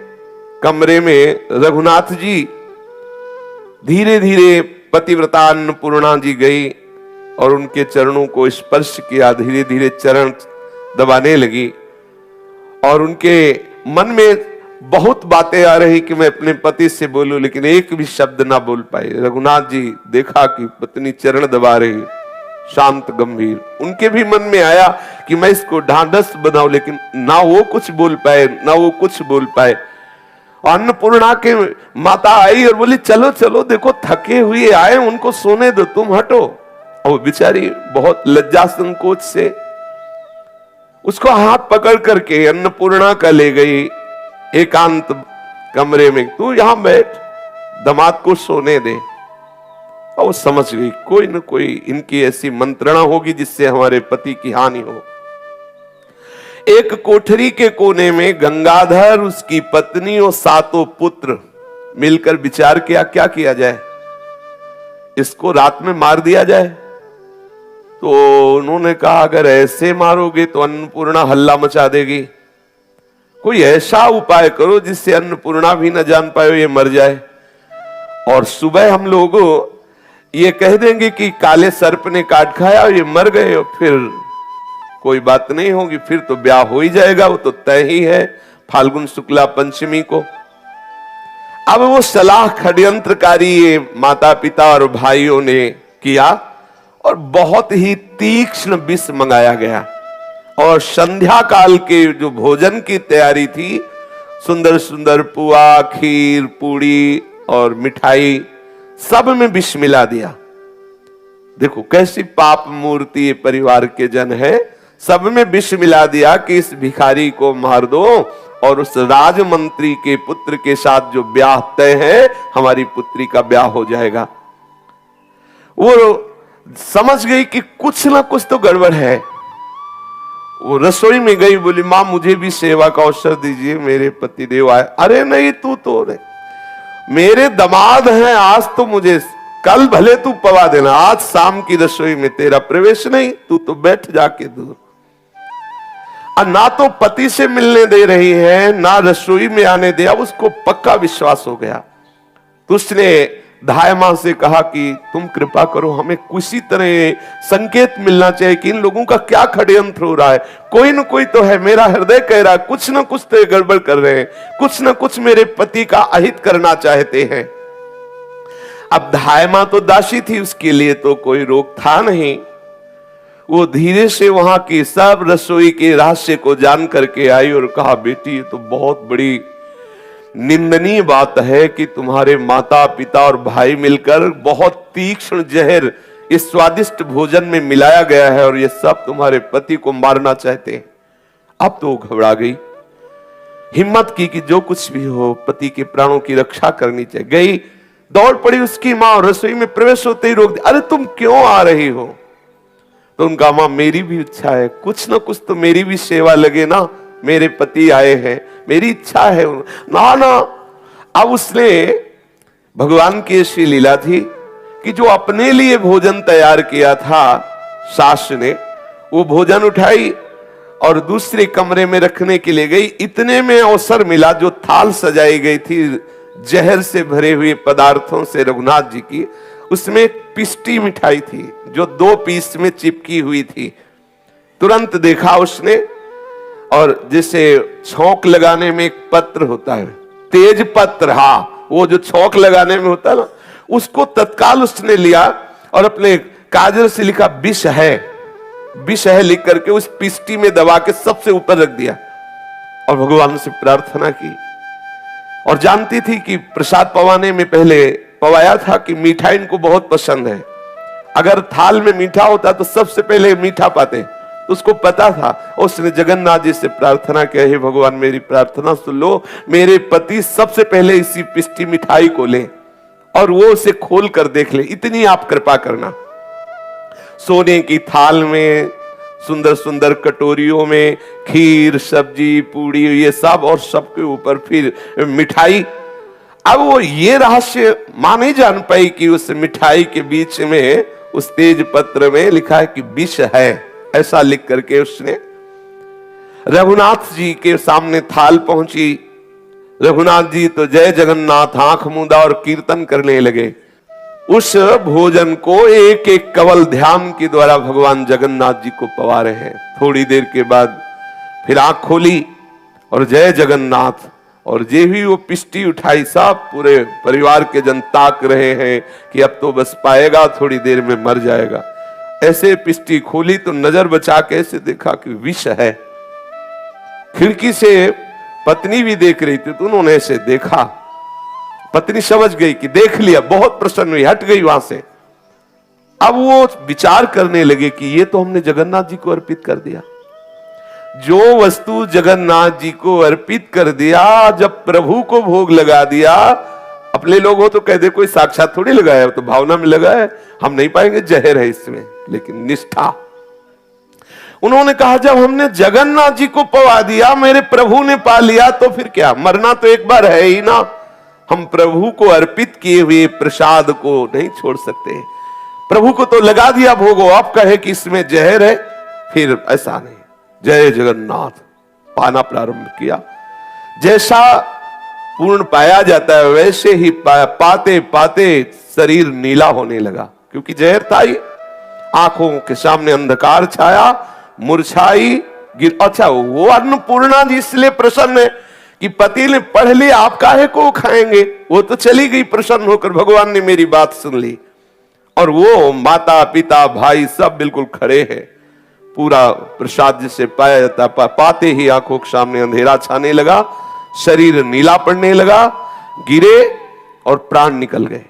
Speaker 1: कमरे में, रघुनाथ जी धीरे धीरे पतिव्रता अन्नपूर्णा जी गई और उनके चरणों को स्पर्श किया, धीरे धीरे चरण दबाने लगी और उनके मन में बहुत बातें आ रही कि मैं अपने पति से बोलूं, लेकिन एक भी शब्द ना बोल पाए। रघुनाथ जी देखा कि पत्नी चरण दबा रही, शांत गंभीर। उनके भी मन में आया कि मैं इसको ढांढस बनाऊं, लेकिन ना वो कुछ बोल पाए ना वो कुछ बोल पाए। अन्नपूर्णा के माता आई और बोली चलो चलो, देखो थके हुए आए, उनको सोने दो, तुम हटो। और बेचारी बहुत लज्जा संकोच से उसको हाथ पकड़ करके अन्नपूर्णा का ले गई एकांत कमरे में, तू यहां बैठ, दामाद को सोने दे। और वो समझ गई कोई न कोई इनकी ऐसी मंत्रणा होगी जिससे हमारे पति की हानि हो। एक कोठरी के कोने में गंगाधर, उसकी पत्नी और 7 पुत्र मिलकर विचार किया क्या किया जाए, इसको रात में मार दिया जाए। तो उन्होंने कहा अगर ऐसे मारोगे तो अन्नपूर्णा हल्ला मचा देगी, कोई ऐसा उपाय करो जिससे अन्नपूर्णा भी न जान पाए ये मर जाए, और सुबह हम लोग ये कह देंगे कि काले सर्प ने काट खाया और ये मर गए, और फिर कोई बात नहीं होगी, फिर तो ब्याह हो ही जाएगा, वो तो तय ही है फाल्गुन शुक्ला पंचमी को। अब वो सलाह षड्यंत्रकारी माता पिता और भाइयों ने किया और बहुत ही तीक्ष्ण विष मंगाया गया, और संध्या काल के जो भोजन की तैयारी थी, सुंदर सुंदर पुआ, खीर, पूड़ी और मिठाई, सब में विष मिला दिया। देखो कैसी पाप मूर्ति ये परिवार के जन है, सब में विष मिला दिया कि इस भिखारी को मार दो और उस राजमंत्री के पुत्र के साथ जो ब्याह तय है, हमारी पुत्री का ब्याह हो जाएगा। वो समझ गई कि कुछ ना कुछ तो गड़बड़ है। वो रसोई में गई, बोली मां मुझे भी सेवा का अवसर दीजिए, मेरे पति देव आए। अरे नहीं, तू तो नहीं, मेरे दामाद हैं, आज तो मुझे, कल भले तू पवा देना, आज शाम की रसोई में तेरा प्रवेश नहीं, तू तो बैठ जाके दूर। ना तो पति से मिलने दे रही है ना रसोई में आने दे। अब उसको पक्का विश्वास हो गया, तो उसने धाय मां से कहा कि तुम कृपा करो, हमें किसी तरह संकेत मिलना चाहिए कि इन लोगों का क्या षड्यंत्र हो रहा है, कोई न कोई तो है, मेरा हृदय कह रहा है कुछ न कुछ तो गड़बड़ कर रहे हैं, कुछ न कुछ मेरे पति का अहित करना चाहते हैं। अब धाय मां तो दासी थी, उसके लिए तो कोई रोक था नहीं। वो धीरे से वहां की सब रसोई के रहस्य को जान करके आई और कहा बेटी ये तो बहुत बड़ी निंदनीय बात है कि तुम्हारे माता पिता और भाई मिलकर बहुत तीक्ष्ण जहर इस स्वादिष्ट भोजन में मिलाया गया है और ये सब तुम्हारे पति को मारना चाहते हैं। अब तो घबरा गई, हिम्मत की कि जो कुछ भी हो पति के प्राणों की रक्षा करनी चाहिए। गई, दौड़ पड़ी उसकी मां, रसोई में प्रवेश होते ही रोक दिया। अरे तुम क्यों आ रही हो? तो उनका मां मेरी भी इच्छा है, कुछ ना कुछ तो मेरी भी सेवा लगे ना, मेरे पति आए हैं, मेरी इच्छा है ना ना। अब उसने, भगवान की ऐसी लीला थी कि जो अपने लिए भोजन तैयार किया था सास ने, वो भोजन उठाई और दूसरे कमरे में रखने के लिए गई। इतने में अवसर मिला, जो थाल सजाई गई थी जहर से भरे हुए पदार्थों से रघुनाथ जी की, उसमें पिस्टी मिठाई थी जो 2 पीस में चिपकी हुई थी। तुरंत देखा उसने, और जैसे छौंक लगाने में एक पत्र होता है, तेज पत्र, हाँ वो जो छौंक लगाने में होता है ना, उसको तत्काल उसने लिया और अपने काजल से लिखा विष है, विष है लिख करके उस पिस्टी में दबा के सबसे ऊपर रख दिया और भगवान से प्रार्थना की। और जानती थी कि प्रसाद पवाने में पहले पवाया था कि मीठा इनको बहुत पसंद है, अगर थाल में मीठा होता तो सबसे पहले मीठा पाते, तो उसको पता था। उसने जगन्नाथ जी से प्रार्थना की, हे भगवान मेरी प्रार्थना सुन लो, मेरे पति सबसे पहले इसी पिस्टी मिठाई को ले और वो उसे खोल कर देख ले, इतनी आप कृपा करना। सोने की थाल में, सुंदर सुंदर कटोरियों में खीर, सब्जी, पूड़ी, ये सब, और सबके ऊपर फिर मिठाई। अब वो ये रहस्य मां नहीं जान पाई कि उस मिठाई के बीच में उस तेज पत्र में लिखा है कि विष है, ऐसा लिख करके उसने रघुनाथ जी के सामने थाल पहुंची। रघुनाथ जी तो जय जगन्नाथ आंख मूंदा और कीर्तन करने लगे। उस भोजन को एक एक कवल ध्यान के द्वारा भगवान जगन्नाथ जी को पवा रहे हैं। थोड़ी देर के बाद फिर आंख खोली और जय जगन्नाथ, और जे भी वो पिष्टी उठाई, सब पूरे परिवार के जन ताक रहे हैं कि अब तो बस पाएगा, थोड़ी देर में मर जाएगा। ऐसे पिष्टी खोली तो नजर बचा के ऐसे देखा कि विष है। खिड़की से पत्नी भी देख रही थी तो उन्होंने ऐसे देखा। पत्नी समझ गई कि देख लिया, बहुत प्रसन्न हुई, हट गई वहां से। अब वो विचार करने लगे कि ये तो हमने जगन्नाथ जी को अर्पित कर दिया। जो वस्तु जगन्नाथ जी को अर्पित कर दिया, जब प्रभु को भोग लगा दिया, अपने लोग हो तो कह दे कोई साक्षात थोड़ी लगाया, तो भावना में लगा है, हम नहीं पाएंगे, जहर है इसमें। लेकिन निष्ठा, उन्होंने कहा जब हमने जगन्नाथ जी को पवा दिया, मेरे प्रभु ने पा लिया, तो फिर क्या, मरना तो एक बार है ही ना। हम प्रभु को अर्पित किए हुए प्रसाद को नहीं छोड़ सकते। प्रभु को तो लगा दिया भोगो, आप कहे कि इसमें जहर है, फिर ऐसा नहीं। जय जगन्नाथ पाना प्रारंभ किया। जैसा पूर्ण पाया जाता है वैसे ही पाते पाते शरीर नीला होने लगा, क्योंकि जहर था ही। आंखों के सामने अंधकार छाया, मुरझाई गिर। अच्छा, वो अन्नपूर्णा जी इसलिए प्रसन्न है कि पति ने पढ़ लिया, आप काहे को खाएंगे, वो तो चली गई प्रसन्न होकर, भगवान ने मेरी बात सुन ली। और वो माता पिता भाई सब बिल्कुल खड़े हैं। पूरा प्रसाद जिसे पाया जाता, पाते ही आंखों के सामने अंधेरा छाने लगा, शरीर नीला पड़ने लगा, गिरे और प्राण निकल गए।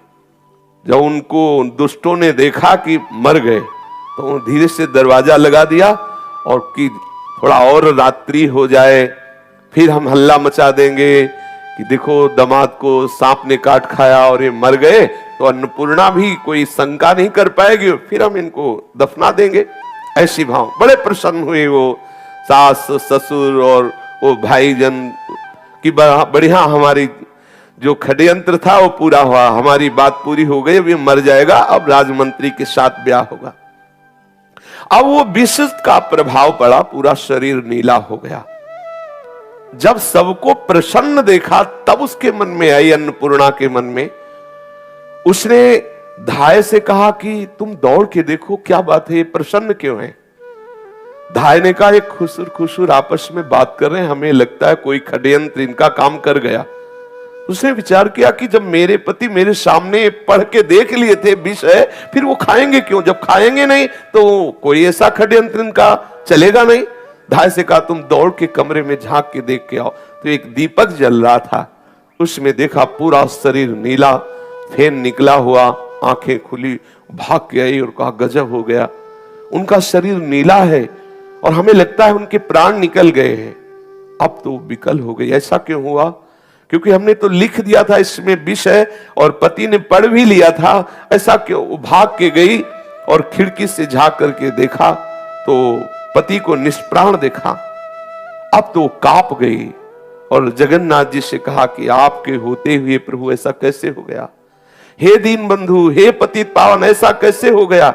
Speaker 1: जब उनको दुष्टों ने देखा कि मर गए तो धीरे से दरवाजा लगा दिया और कि थोड़ा और रात्रि हो जाए, फिर हम हल्ला मचा देंगे कि देखो दामाद को सांप ने काट खाया और ये मर गए, तो अन्नपूर्णा भी कोई शंका नहीं कर पाएगी, फिर हम इनको दफना देंगे। ऐसी भाव बड़े प्रसन्न हुए वो सास ससुर और वो भाईजन की बढ़िया, हमारी जो षड्यंत्र था वो पूरा हुआ, हमारी बात पूरी हो गई, अभी मर जाएगा, अब राजमंत्री के साथ ब्याह होगा। अब वो विष का प्रभाव पड़ा, पूरा शरीर नीला हो गया। जब सबको प्रसन्न देखा तब उसके मन में आई, अन्नपूर्णा के मन में, उसने धाय से कहा कि तुम दौड़ के देखो क्या बात है, प्रसन्न क्यों है। धाय ने कहा एक खुसुर खुसुर आपस में बात कर रहे हैं, हमें लगता है कोई षड्यंत्र इनका काम कर गया। उसने विचार किया कि जब मेरे पति मेरे सामने पढ़ के देख लिए थे विष है, फिर वो खाएंगे क्यों, जब खाएंगे नहीं तो कोई ऐसा षड्यंत्र इनका चलेगा नहीं। धाय से कहा तुम दौड़ के कमरे में झांक के देख के आओ। तो एक दीपक जल रहा था, उसमें देखा पूरा शरीर नीला, फेन निकला हुआ, आंखें खुली, भाग के आई और कहा गजब हो गया, उनका शरीर नीला है और हमें लगता है उनके प्राण निकल गए हैं। अब तो विकल हो गई, ऐसा क्यों हुआ, क्योंकि हमने तो लिख दिया था इसमें विष है और पति ने पढ़ भी लिया था, ऐसा क्यों। वो भाग के गई और खिड़की से झांक करके देखा तो पति को निष्प्राण देखा। अब तो कांप गई और जगन्नाथ जी से कहा कि आपके होते हुए प्रभु ऐसा कैसे हो गया, हे दीन बंधु, हे पतित पावन, ऐसा कैसे हो गया।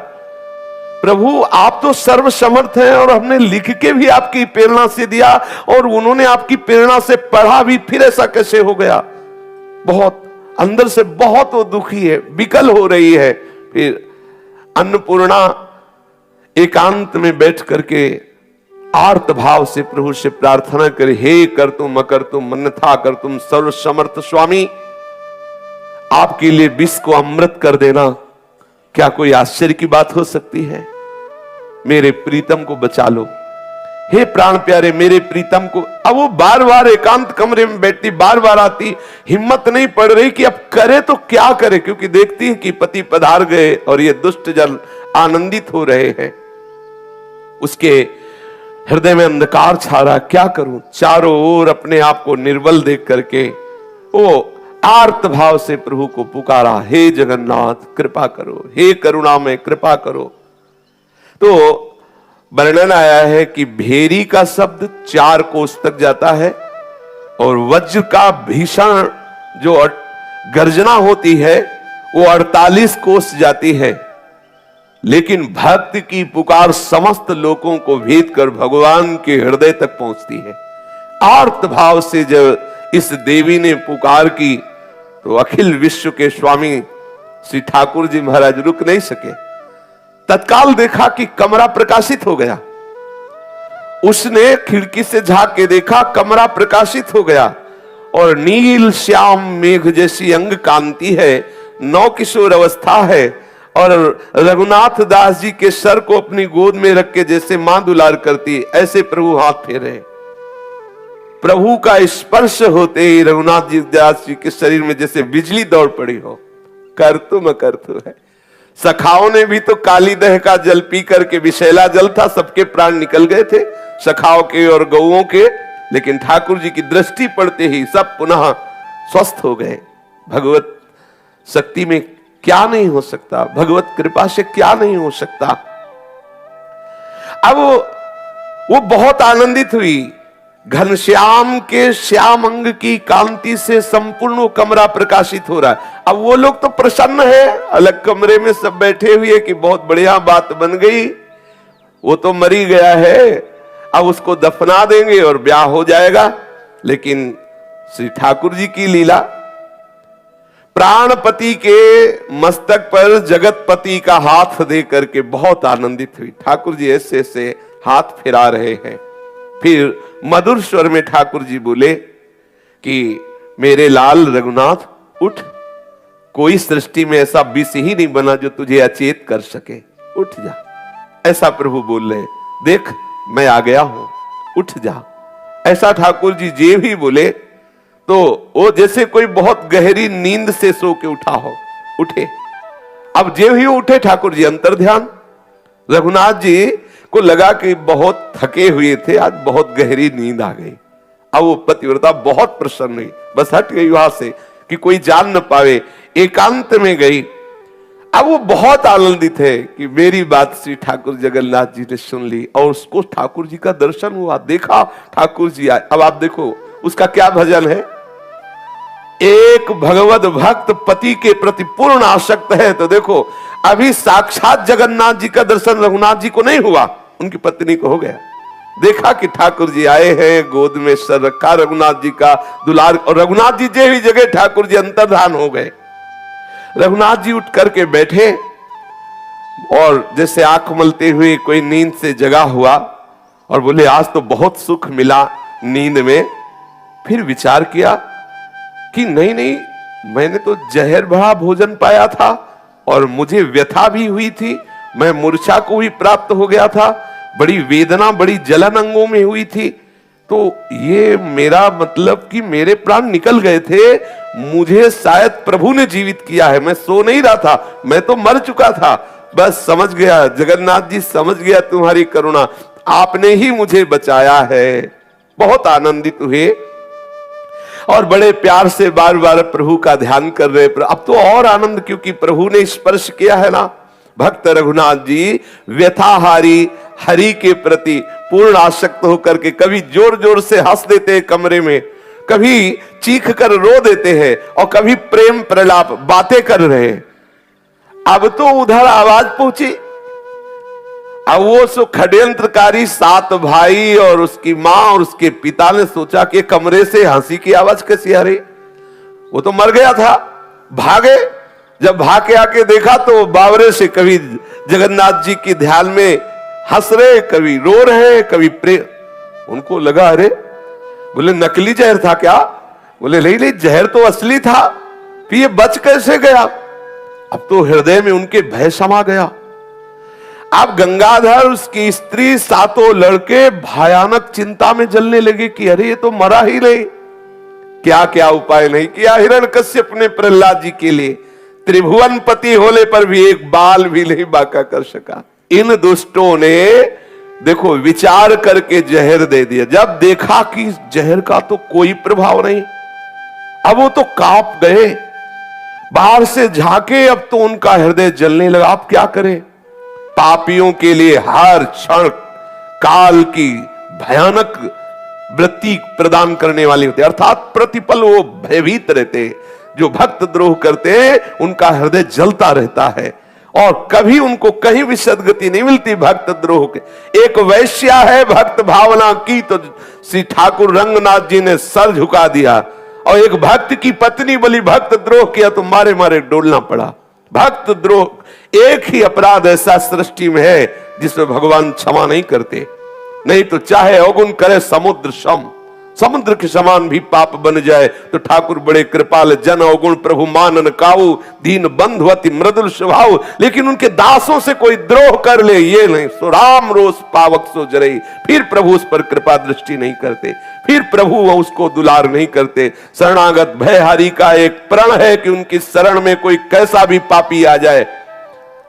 Speaker 1: प्रभु आप तो सर्व समर्थ हैं और हमने लिख के भी आपकी प्रेरणा से दिया और उन्होंने आपकी प्रेरणा से पढ़ा भी, फिर ऐसा कैसे हो गया। बहुत अंदर से बहुत वो दुखी है, विकल हो रही है। फिर अन्नपूर्णा एकांत में बैठ करके आर्त भाव से प्रभु से प्रार्थना करे, हे कर तुम अकर तुम अन्यथा कर तुम सर्व समर्थ स्वामी, आपके लिए विष को अमृत कर देना क्या कोई आश्चर्य की बात हो सकती है। मेरे प्रीतम को बचा लो, हे प्राण प्यारे मेरे प्रीतम को। अब वो बार बार एकांत कमरे में बैठती, बार बार आती, हिम्मत नहीं पड़ रही कि अब करे तो क्या करे, क्योंकि देखती है कि पति पधार गए और ये दुष्ट जन आनंदित हो रहे हैं। उसके हृदय में अंधकार छा रहा, क्या करूं। चारों ओर अपने आप को निर्बल देख करके वो आर्त भाव से प्रभु को पुकारा, हे जगन्नाथ कृपा करो, हे करुणा में कृपा करो। तो वर्णन आया है कि भेरी का शब्द 4 कोस तक जाता है और वज्र का भीषण जो गर्जना होती है वो 48 कोस जाती है, लेकिन भक्त की पुकार समस्त लोगों को भेद कर भगवान के हृदय तक पहुंचती है। आर्त भाव से जब इस देवी ने पुकार की तो अखिल विश्व के स्वामी श्री ठाकुर जी महाराज रुक नहीं सके। तत्काल देखा कि कमरा प्रकाशित हो गया। उसने खिड़की से झांक के देखा, कमरा प्रकाशित हो गया और नील श्याम मेघ जैसी अंग कांति है, नौ किशोर अवस्था है और रघुनाथ दास जी के सर को अपनी गोद में रख के जैसे मां दुलार करती ऐसे प्रभु हाथ फेरे। प्रभु का स्पर्श होते ही रघुनाथ जी दास जी के शरीर में जैसे बिजली दौड़ पड़ी हो। कर तुम कर तू है। सखाओं ने भी तो काली दह का जल पी करके, विषैला जल था, सबके प्राण निकल गए थे सखाओं के और गौओं के, लेकिन ठाकुर जी की दृष्टि पड़ते ही सब पुनः स्वस्थ हो गए। भगवत शक्ति में क्या नहीं हो सकता, भगवत कृपा से क्या नहीं हो सकता। अब वो बहुत आनंदित हुई। घनश्याम के श्याम अंग की कांति से संपूर्ण कमरा प्रकाशित हो रहा है। अब वो लोग तो प्रसन्न है, अलग कमरे में सब बैठे हुए कि बहुत बढ़िया बात बन गई, वो तो मरी गया है, अब उसको दफना देंगे और ब्याह हो जाएगा। लेकिन श्री ठाकुर जी की लीला, प्राणपति के मस्तक पर जगतपति का हाथ दे करके बहुत आनंदित हुई। ठाकुर जी ऐसे ऐसे हाथ फिरा रहे हैं। फिर मधुर स्वर में ठाकुर जी बोले कि मेरे लाल रघुनाथ उठ, कोई सृष्टि में ऐसा विष ही नहीं बना जो तुझे अचेत कर सके, उठ जा। ऐसा प्रभु बोल रहे, देख मैं आ गया हूं, उठ जा। ऐसा ठाकुर जी जे भी बोले तो वो जैसे कोई बहुत गहरी नींद से सो के उठा हो, उठे। अब जे ही उठे ठाकुर जी अंतर ध्यान। रघुनाथ जी को लगा कि बहुत थके हुए थे, आज बहुत गहरी नींद आ गई। अब वो पतिव्रता बहुत प्रसन्न हुई, बस हट गई वहां से कि कोई जान न पावे, एकांत में गई। अब वो बहुत आनंदित है कि मेरी बात श्री ठाकुर जगन्नाथ जी ने सुन ली और उसको ठाकुर जी का दर्शन हुआ, देखा ठाकुर जी आए। अब आप देखो उसका क्या भजन है, एक भगवत भक्त पति के प्रति पूर्ण आसक्त है। तो देखो अभी साक्षात जगन्नाथ जी का दर्शन रघुनाथ जी को नहीं हुआ, उनकी पत्नी को हो गया। देखा कि ठाकुर जी आए हैं, गोद में सर रखा रघुनाथ जी का दुलार, और रघुनाथ जी जे भी जगह ठाकुर जी अंतर्धान हो गए। रघुनाथ जी उठ करके बैठे और जैसे आंख मलते हुए कोई नींद से जगा हुआ और बोले आज तो बहुत सुख मिला नींद में। फिर विचार किया कि नहीं नहीं, मैंने तो जहर भरा भोजन पाया था और मुझे व्यथा भी हुई थी, मैं मूर्छा को भी प्राप्त हो गया था, बड़ी वेदना बड़ी जलन अंगों में हुई थी। तो ये मेरा मतलब कि मेरे प्राण निकल गए थे, मुझे शायद प्रभु ने जीवित किया है, मैं सो नहीं रहा था, मैं तो मर चुका था। बस समझ गया जगन्नाथ जी, समझ गया तुम्हारी करुणा, आपने ही मुझे बचाया है। बहुत आनंदित हुए और बड़े प्यार से बार बार प्रभु का ध्यान कर रहे। अब तो और आनंद, क्योंकि प्रभु ने स्पर्श किया है ना। भक्त रघुनाथ जी व्यथाहारी हरि के प्रति पूर्ण आसक्त होकर के कभी जोर जोर से हंस देते हैं कमरे में, कभी चीख कर रो देते हैं और कभी प्रेम प्रलाप बातें कर रहे हैं। अब तो उधर आवाज पहुंची। अब वो सो षड्यंत्रकारी 7 भाई और उसकी मां और उसके पिता ने सोचा कि कमरे से हंसी की आवाज कैसी आ रही, वो तो मर गया था, भागे। जब भाग के आके देखा तो बावरे से कभी जगन्नाथ जी की ध्यान में हंस रहे, कभी रो रहे, कभी प्रेम। उनको लगा अरे, बोले नकली जहर था क्या? बोले नहीं नहीं, जहर तो असली था, फिर ये बच कैसे गया? अब तो हृदय में उनके भय समा गया। अब गंगाधर, उसकी स्त्री, 7 लड़के भयानक चिंता में जलने लगे कि अरे ये तो मरा ही नहीं। क्या क्या उपाय नहीं किया हिरण्यकश्यप ने प्रहलाद जी के लिए, त्रिभुवन पति होने पर भी एक बाल भी नहीं बाका कर सका। इन दुष्टों ने देखो विचार करके जहर दे दिया। जब देखा कि जहर का तो कोई प्रभाव नहीं, अब वो तो कांप गए, बाहर से झांके, अब तो उनका हृदय जलने लगा। आप क्या करें? पापियों के लिए हर क्षण काल की भयानक वृत्ति प्रदान करने वाली होती है, अर्थात प्रतिपल वो भयभीत रहते। जो भक्त द्रोह करते हैं उनका हृदय जलता रहता है और कभी उनको कहीं भी सदगति नहीं मिलती भक्त द्रोह के। एक वैश्या है, भक्त भावना की तो श्री ठाकुर रंगनाथ जी ने सर झुका दिया, और एक भक्त की पत्नी बोली भक्त द्रोह किया तो मारे मारे डोलना पड़ा। भक्त द्रोह एक ही अपराध ऐसा सृष्टि में है जिसमें भगवान क्षमा नहीं करते, नहीं तो चाहे अवगुण करे समुद्र सम, समुद्र के समान भी पाप बन जाए तो ठाकुर बड़े कृपाल, जन अवगुण प्रभु मानन काऊ, दीन बंधुवती मृदुल स्वभाव। लेकिन उनके दासों से कोई द्रोह कर ले ये नहीं, सो राम रोष पावक सो जरई, फिर प्रभु उस पर कृपा दृष्टि नहीं करते, फिर प्रभु उसको दुलार नहीं करते। शरणागत भयहारी का एक प्रण है कि उनकी शरण में कोई कैसा भी पापी आ जाए,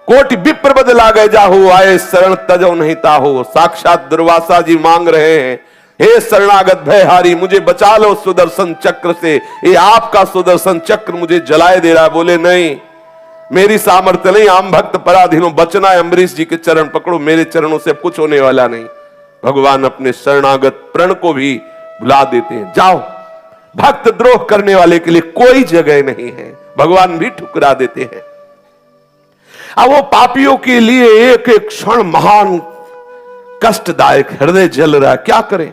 Speaker 1: कोटि विप्र बदला गए जाहु, आए शरण तजो नहीं ताहो। साक्षात दुर्वासा जी मांग रहे हैं, हे शरणागत भयहारी मुझे बचा लो सुदर्शन चक्र से, ये आपका सुदर्शन चक्र मुझे जलाए दे रहा है। बोले नहीं, मेरी सामर्थ्य नहीं, आम भक्त पराधीनों, बचना है अम्बरीश जी के चरण पकड़ो, मेरे चरणों से कुछ होने वाला नहीं। भगवान अपने शरणागत प्रण को भी भुला देते हैं। जाओ, भक्त द्रोह करने वाले के लिए कोई जगह नहीं है, भगवान भी ठुकरा देते हैं। अब वो पापियों के लिए एक एक क्षण महान कष्टदायक, हृदय जल रहा है, क्या करें।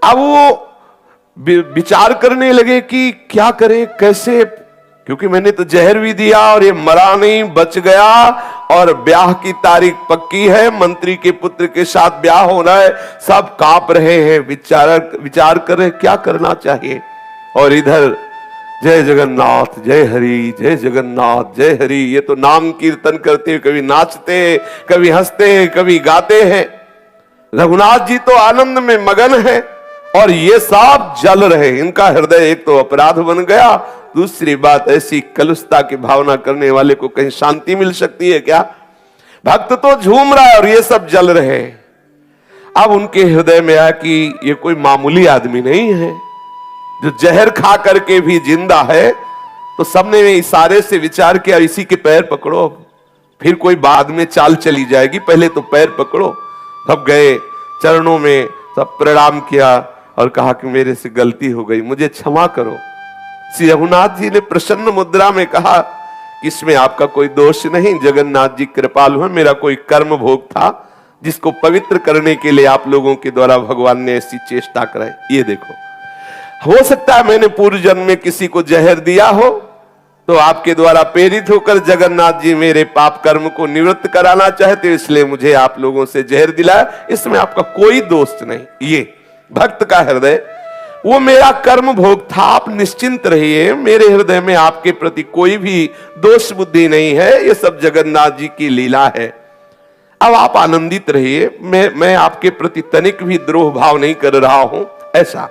Speaker 1: अब वो विचार करने लगे कि क्या करें, कैसे, क्योंकि मैंने तो जहर भी दिया और ये मरा नहीं, बच गया, और ब्याह की तारीख पक्की है, मंत्री के पुत्र के साथ ब्याह होना है, सब कांप रहे हैं, विचार कर रहे क्या करना चाहिए। और इधर जय जगन्नाथ, जय हरि, जय जगन्नाथ, जय हरि, ये तो नाम कीर्तन करते, कभी नाचते, कभी हंसते, कभी गाते हैं। रघुनाथ जी तो आनंद में मगन है और ये सब जल रहे। इनका हृदय एक तो अपराध बन गया, दूसरी बात ऐसी कलुषता की भावना करने वाले को कहीं शांति मिल सकती है क्या। भक्त तो झूम रहा है और ये सब जल रहे। अब उनके हृदय में आया कि ये कोई मामूली आदमी नहीं है जो जहर खा करके भी जिंदा है। तो सबने इशारे से विचार किया, इसी के पैर पकड़ो, फिर कोई बाद में चाल चली जाएगी, पहले तो पैर पकड़ो। सब गए, चरणों में सब प्रणाम किया और कहा कि मेरे से गलती हो गई, मुझे क्षमा करो। श्री रघुनाथ जी ने प्रसन्न मुद्रा में कहा कि इसमें आपका कोई दोष नहीं, जगन्नाथ जी कृपालु हैं, मेरा कोई कर्म भोग था जिसको पवित्र करने के लिए आप लोगों के द्वारा भगवान ने ऐसी चेष्टा कराई। ये देखो, हो सकता है मैंने पूर्व जन्म में किसी को जहर दिया हो, तो आपके द्वारा प्रेरित होकर जगन्नाथ जी मेरे पाप कर्म को निवृत्त कराना चाहते, इसलिए मुझे आप लोगों से जहर दिलाया, इसमें आपका कोई दोष नहीं। ये भक्त का हृदय, वो मेरा कर्म भोग था, आप निश्चिंत रहिए, मेरे हृदय में आपके प्रति कोई भी दोष बुद्धि नहीं है, ये सब जगन्नाथ जी की लीला है। अब आप आनंदित रहिए, मैं आपके प्रति तनिक भी द्रोह भाव नहीं कर रहा हूं, ऐसा।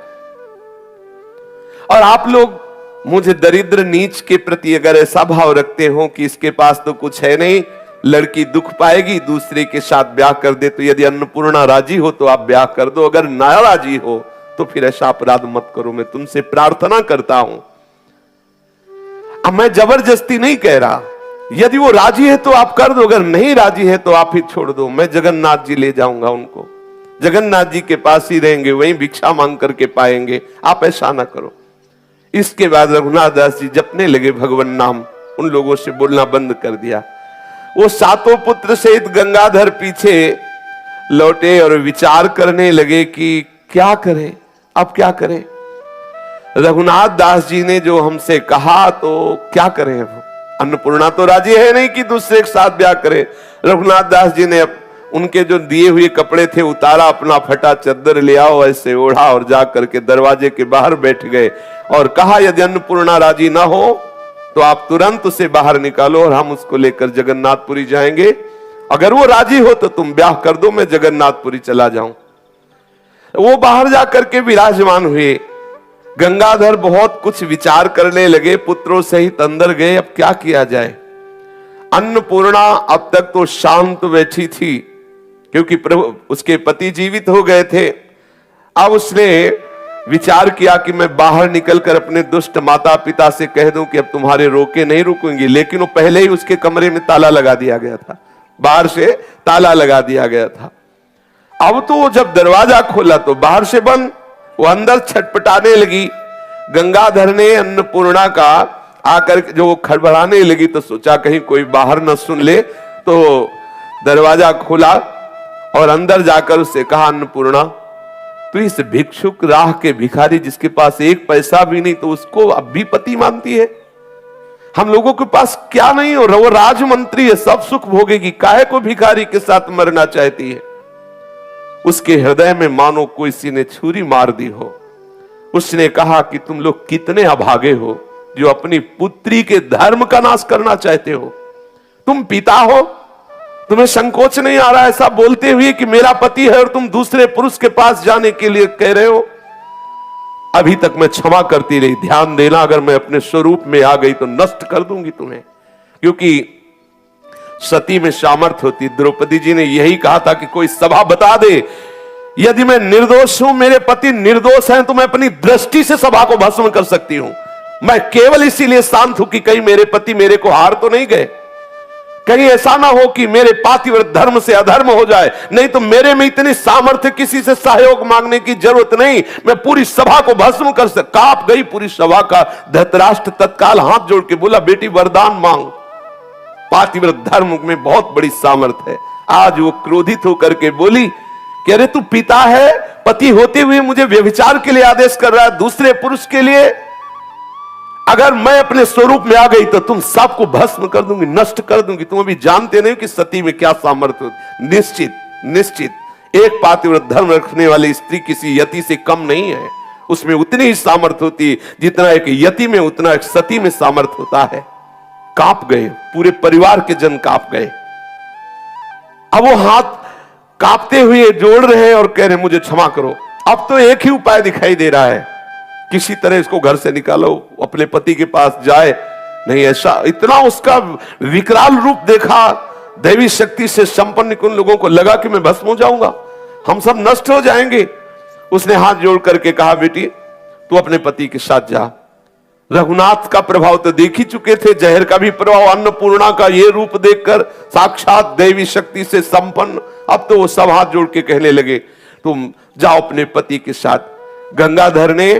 Speaker 1: और आप लोग मुझे दरिद्र नीच के प्रति अगर ऐसा भाव रखते हो कि इसके पास तो कुछ है नहीं, लड़की दुख पाएगी, दूसरे के साथ ब्याह कर दे, तो यदि अन्नपूर्णा राजी हो तो आप ब्याह कर दो, अगर ना राजी हो तो फिर ऐसा अपराध मत करो, मैं तुमसे प्रार्थना करता हूं। अब मैं जबरदस्ती नहीं कह रहा, यदि वो राजी है तो आप कर दो, अगर नहीं राजी है तो आप ही छोड़ दो, मैं जगन्नाथ जी ले जाऊंगा उनको, जगन्नाथ जी के पास ही रहेंगे, वहीं भिक्षा मांग करके पाएंगे, आप ऐसा ना करो। इसके बाद रघुनाथ दास जी जपने लगे भगवान नाम, उन लोगों से बोलना बंद कर दिया। वो सातों पुत्र सहित गंगाधर पीछे लौटे और विचार करने लगे कि क्या करें, अब क्या करें। रघुनाथ दास जी ने जो हमसे कहा तो क्या करें, अन्नपूर्णा तो राजी है नहीं कि दूसरे के साथ ब्याह करे। रघुनाथ दास जी ने उनके जो दिए हुए कपड़े थे उतारा, अपना फटा चद्दर ले आओ, ऐसे ओढ़ा और जा करके दरवाजे के बाहर बैठ गए और कहा यदि अन्नपूर्णा राजी ना हो तो आप तुरंत उसे बाहर निकालो और हम उसको लेकर जगन्नाथपुरी जाएंगे, अगर वो राजी हो तो तुम ब्याह कर दो, मैं जगन्नाथपुरी चला जाऊं। वो बाहर जाकर के विराजमान हुए। गंगाधर बहुत कुछ विचार करने लगे, पुत्रों सहित अंदर गए, अब क्या किया जाए। अन्नपूर्णा अब तक तो शांत बैठी थी क्योंकि प्रभु उसके पति जीवित हो गए थे। अब उसने विचार किया कि मैं बाहर निकलकर अपने दुष्ट माता पिता से कह दूं कि अब तुम्हारे रोके नहीं रुकूंगी, लेकिन वो पहले ही उसके कमरे में ताला लगा दिया गया था, बाहर से ताला लगा दिया गया था। अब तो जब दरवाजा खोला तो बाहर से बंद, वो अंदर छटपटाने लगी, गंगाधर ने अन्नपूर्णा का आकर जो वो खड़बड़ाने लगी तो सोचा कहीं कोई बाहर न सुन ले, तो दरवाजा खोला और अंदर जाकर उससे कहा, अन्नपूर्णा तो इस भिक्षुक राह के भिखारी जिसके पास एक पैसा भी नहीं, तो उसको अब भी पति मानती है? हम लोगों के पास क्या नहीं हो रहा, वो राजमंत्री है, सब सुख भोगेगी, काहे को भिखारी के साथ मरना चाहती है? उसके हृदय में मानो किसी ने छुरी मार दी हो। उसने कहा कि तुम लोग कितने अभागे हो जो अपनी पुत्री के धर्म का नाश करना चाहते हो। तुम पिता हो, तुम्हें संकोच नहीं आ रहा ऐसा बोलते हुए कि मेरा पति है और तुम दूसरे पुरुष के पास जाने के लिए कह रहे हो? अभी तक मैं क्षमा करती रही, ध्यान देना, अगर मैं अपने स्वरूप में आ गई तो नष्ट कर दूंगी तुम्हें, क्योंकि सती में सामर्थ्य होती। द्रौपदी जी ने यही कहा था कि कोई सभा बता दे, यदि मैं निर्दोष हूं, मेरे पति निर्दोष हैं, तो मैं अपनी दृष्टि से सभा को भस्म कर सकती हूं। मैं केवल इसीलिए शांत हूं कि कहीं मेरे पति मेरे को हार तो नहीं गए, कहीं ऐसा ना हो कि मेरे पातिव्रत धर्म से अधर्म हो जाए। नहीं तो मेरे में इतनी सामर्थ्य, किसी से सहयोग मांगने की जरूरत नहीं, मैं पूरी सभा को भस्म कर सकता। कांप गई पूरी सभा का। धृतराष्ट्र तत्काल हाथ जोड़ के बोला, बेटी वरदान मांग, पातिव्रत धर्म में बहुत बड़ी सामर्थ्य है। आज वो क्रोधित होकर के बोली कि अरे तू पिता है, पति होते हुए मुझे व्यभिचार के लिए आदेश कर रहा है, दूसरे पुरुष के लिए। अगर मैं अपने स्वरूप में आ गई तो तुम सबको भस्म कर दूंगी, नष्ट कर दूंगी। तुम अभी जानते नहीं कि सती में क्या सामर्थ्य होती। निश्चित निश्चित एक पातिव्रत धर्म रखने वाली स्त्री किसी यति से कम नहीं है, उसमें उतनी ही सामर्थ्य होती है जितना एक यति में उतना एक सती में सामर्थ्य होता है। कांप गए, पूरे परिवार के जन कांप गए। अब वो हाथ कांपते हुए जोड़ रहे हैं और कह रहे मुझे क्षमा करो। अब तो एक ही उपाय दिखाई दे रहा है, किसी तरह इसको घर से निकालो, अपने पति के पास जाए। नहीं, ऐसा इतना उसका विकराल रूप देखा, दैवी शक्ति से संपन्न उन लोगों को लगा कि मैं भस्म हो जाऊंगा, हम सब नष्ट हो जाएंगे। उसने हाथ जोड़ करके कहा, बेटी तू अपने पति के साथ जा। रघुनाथ का प्रभाव तो देख ही चुके थे, जहर का भी प्रभाव, अन्नपूर्णा का ये रूप देखकर साक्षात दैवी शक्ति से संपन्न। अब तो वो सब हाथ जोड़ के कहने लगे, तुम जाओ अपने पति के साथ। गंगाधर ने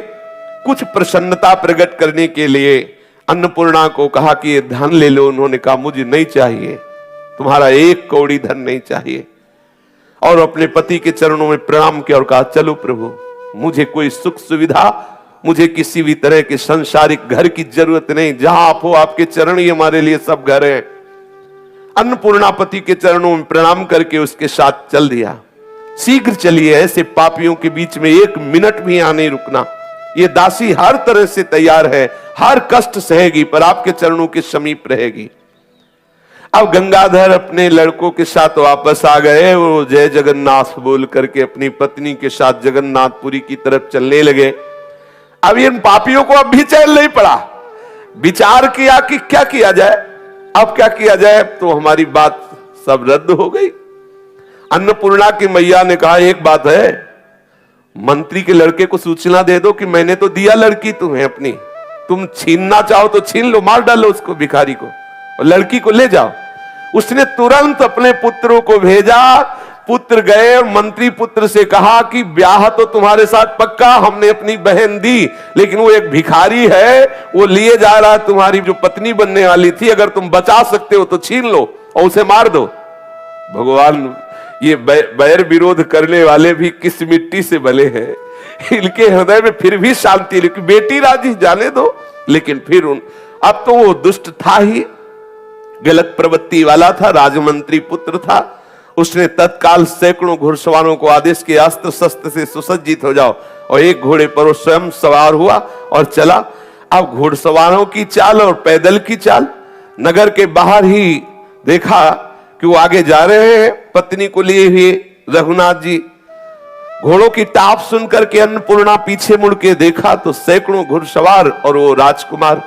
Speaker 1: कुछ प्रसन्नता प्रकट करने के लिए अन्नपूर्णा को कहा कि ये धन ले लो। उन्होंने कहा मुझे नहीं चाहिए, तुम्हारा एक कौड़ी धन नहीं चाहिए। और अपने पति के चरणों में प्रणाम किया और कहा, चलो प्रभु, मुझे कोई सुख सुविधा, मुझे किसी भी तरह के संसारिक घर की जरूरत नहीं, जहां आप हो आपके चरण ही हमारे लिए सब घर है। अन्नपूर्णा पति के चरणों में प्रणाम करके उसके साथ चल दिया। शीघ्र चलिए, ऐसे पापियों के बीच में एक मिनट भी यहां नहीं रुकना। ये दासी हर तरह से तैयार है, हर कष्ट सहेगी, पर आपके चरणों के समीप रहेगी। अब गंगाधर अपने लड़कों के साथ वापस आ गए। वो जय जगन्नाथ बोल करके अपनी पत्नी के साथ जगन्नाथपुरी की तरफ चलने लगे। अब इन पापियों को अब भी चैन नहीं पड़ा। विचार किया कि क्या किया जाए, अब क्या किया जाए, तो हमारी बात सब रद्द हो गई। अन्नपूर्णा की मैया ने कहा, एक बात है, मंत्री के लड़के को सूचना दे दो कि मैंने तो दिया लड़की तुम्हें अपनी, तुम छीनना चाहो तो छीन लो, मार डालो उसको, भिखारी को, और लड़की को ले जाओ। उसने तुरंत अपने पुत्रों को भेजा। पुत्र गए और मंत्री पुत्र से कहा कि ब्याह तो तुम्हारे साथ पक्का, हमने अपनी बहन दी, लेकिन वो एक भिखारी है, वो लिए जा रहा है तुम्हारी जो पत्नी बनने वाली थी, अगर तुम बचा सकते हो तो छीन लो और उसे मार दो। भगवान, ये बैर विरोध करने वाले भी किस मिट्टी से बने हैं, इनके हृदय में फिर भी शांति, लेकिन बेटी राजी जाने दो। लेकिन फिर अब तो वो दुष्ट था ही, गलत प्रवृत्ति वाला था, राजमंत्री पुत्र था। उसने तत्काल सैकड़ों घुड़सवारों को आदेश किया, अस्त्र शस्त्र से सुसज्जित हो जाओ, और एक घोड़े पर वो स्वयं सवार हुआ और चला। अब घुड़सवारों की चाल और पैदल की चाल, नगर के बाहर ही देखा कि वो आगे जा रहे हैं पत्नी को लिए हुए रघुनाथ जी। घोड़ों की टाप सुनकर के अन्नपूर्णा पीछे मुड़ के देखा तो सैकड़ों घुड़सवार और वो राजकुमार,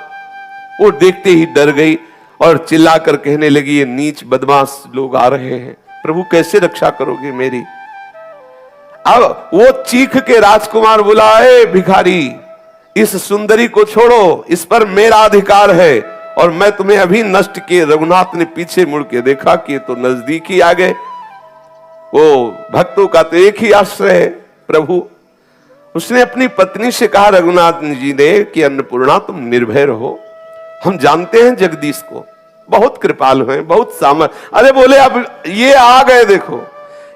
Speaker 1: वो देखते ही डर गई और चिल्लाकर कहने लगी, ये नीच बदमाश लोग आ रहे हैं, प्रभु कैसे रक्षा करोगे मेरी। अब वो चीख के राजकुमार बुलाए, भिखारी इस सुंदरी को छोड़ो, इस पर मेरा अधिकार है और मैं तुम्हें अभी नष्ट किए। रघुनाथ ने पीछे मुड़ के देखा कि तो नजदीक ही आ गए। वो भक्तों का तो एक ही आश्रय है प्रभु, उसने अपनी पत्नी से कहा रघुनाथ जी ने कि अन्नपूर्णा तुम निर्भय रहो, हम जानते हैं जगदीश को, बहुत कृपालु हैं, बहुत सामर्थ। अरे बोले अब ये आ गए, देखो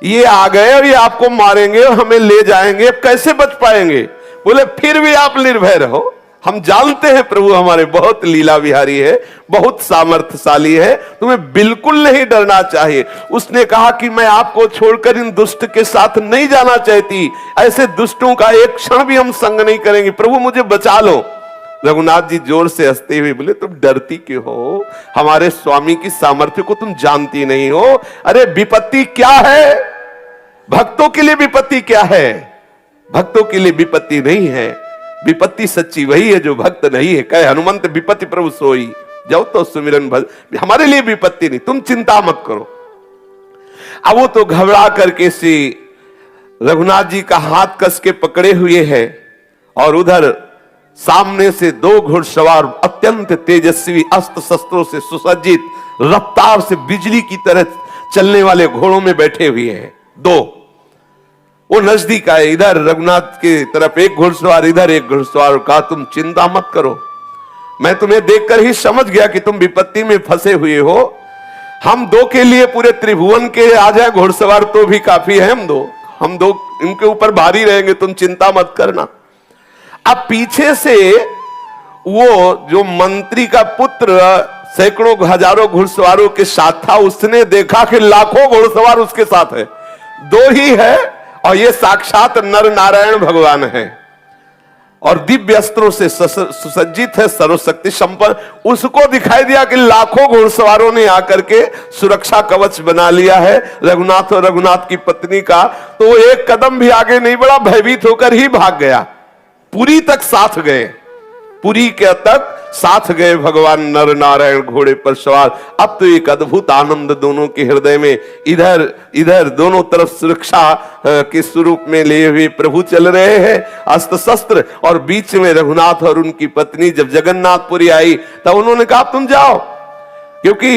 Speaker 1: ये आ गए और ये आपको मारेंगे और हमें ले जाएंगे, अब कैसे बच पाएंगे? बोले फिर भी आप निर्भय रहो, हम जानते हैं प्रभु हमारे बहुत लीला विहारी है, बहुत सामर्थ्यशाली है, तुम्हें बिल्कुल नहीं डरना चाहिए। उसने कहा कि मैं आपको छोड़कर इन दुष्ट के साथ नहीं जाना चाहती, ऐसे दुष्टों का एक क्षण भी हम संग नहीं करेंगे, प्रभु मुझे बचा लो। रघुनाथ जी जोर से हंसते हुए बोले तुम डरती क्यों हो? हमारे स्वामी की सामर्थ्य को तुम जानती नहीं हो? अरे विपत्ति क्या है? भक्तों के लिए विपत्ति क्या है? भक्तों के लिए विपत्ति नहीं है, विपत्ति सच्ची वही है जो भक्त नहीं है। कहे हनुमंत विपत्ति प्रभु सोई, जाओ तो सुमिरन भज, हमारे लिए विपत्ति नहीं, तुम चिंता मत करो। अब वो तो घबरा करके सी रघुनाथ जी का हाथ कस के पकड़े हुए है और उधर सामने से दो घुड़सवार अत्यंत तेजस्वी अस्त्र शस्त्रों से सुसज्जित, रफ्तार से बिजली की तरह चलने वाले घोड़ों में बैठे हुए हैं दो। वो नजदीक आए, इधर रघुनाथ की तरफ एक घुड़सवार, इधर एक घुड़सवार। कहा तुम चिंता मत करो, मैं तुम्हें देखकर ही समझ गया कि तुम विपत्ति में फंसे हुए हो। हम दो के लिए पूरे त्रिभुवन के आ जाए घुड़सवार तो भी काफी है, हम दो इनके ऊपर भारी रहेंगे, तुम चिंता मत करना। अब पीछे से वो जो मंत्री का पुत्र सैकड़ों हजारों घुड़सवारों के साथ था, उसने देखा कि लाखों घुड़सवार उसके साथ है, दो ही है और ये साक्षात नर नारायण भगवान है और दिव्य अस्त्रों से सुसज्जित है, सर्वशक्ति संपन्न। उसको दिखाई दिया कि लाखों घुड़सवारों ने आकर के सुरक्षा कवच बना लिया है रघुनाथ और रघुनाथ की पत्नी का, तो वो एक कदम भी आगे नहीं बढ़ा, भयभीत होकर ही भाग गया। पुरी तक साथ गए, पुरी के तक साथ गए भगवान नर नारायण घोड़े पर सवार। अब तो एक अद्भुत आनंद दोनों के हृदय में, इधर इधर दोनों तरफ सुरक्षा के स्वरूप में लिए हुए प्रभु चल रहे हैं अस्त्र शस्त्र, और बीच में रघुनाथ और उनकी पत्नी। जब जगन्नाथपुरी आई तब उन्होंने कहा तुम जाओ, क्योंकि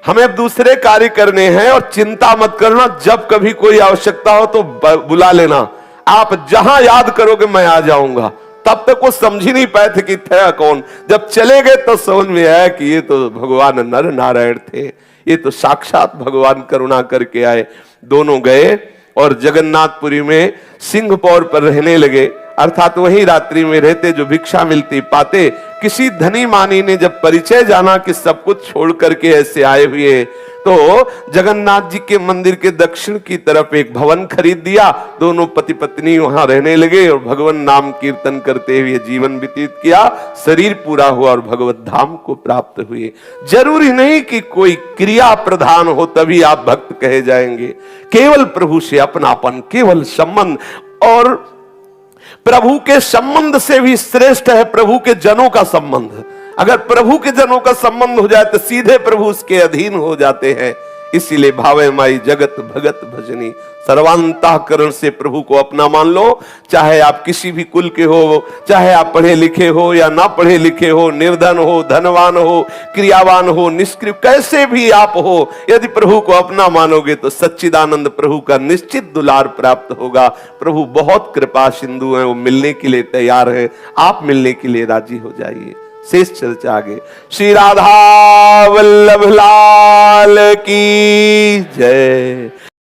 Speaker 1: हमें अब दूसरे कार्य करने हैं और चिंता मत करना, जब कभी कोई आवश्यकता हो तो बुला लेना, आप जहां याद करोगे मैं आ जाऊंगा। तब तक वो समझ ही नहीं पाए थे कि था कौन। जब चले गए तो समझ में आया कि ये तो भगवान नर नारायण थे, ये तो साक्षात भगवान करुणा करके आए। दोनों गए और जगन्नाथपुरी में सिंहपौर पर रहने लगे, अर्थात वही रात्रि में रहते, जो भिक्षा मिलती पाते। किसी धनी मानी ने जब परिचय जाना कि सब कुछ छोड़ करके ऐसे आए हुए, तो जगन्नाथ जी के मंदिर के दक्षिण की तरफ एक भवन खरीद दिया। दोनों पति पत्नी वहां रहने लगे और भगवान नाम कीर्तन करते हुए जीवन व्यतीत किया। शरीर पूरा हुआ और भगवत धाम को प्राप्त हुए। जरूरी नहीं कि कोई क्रिया प्रधान हो तभी आप भक्त कहे जाएंगे, केवल प्रभु से अपनापन, केवल संबंध, और प्रभु के संबंध से भी श्रेष्ठ है प्रभु के जनों का संबंध। अगर प्रभु के जनों का संबंध हो जाए तो सीधे प्रभु उसके अधीन हो जाते हैं। इसीलिए भावे माई जगत भगत भजनी, सर्वांतःकरण से प्रभु को अपना मान लो। चाहे आप किसी भी कुल के हो, चाहे आप पढ़े लिखे हो या ना पढ़े लिखे हो, निर्धन हो, धनवान हो, क्रियावान हो, निष्क्रिय, कैसे भी आप हो, यदि प्रभु को अपना मानोगे तो सच्चिदानंद प्रभु का निश्चित दुलार प्राप्त होगा। प्रभु बहुत कृपा सिंधु है, वो मिलने के लिए तैयार है, आप मिलने के लिए राजी हो जाइए। शेष चर्चा आगे। श्री राधा वल्लभ लाल की जय।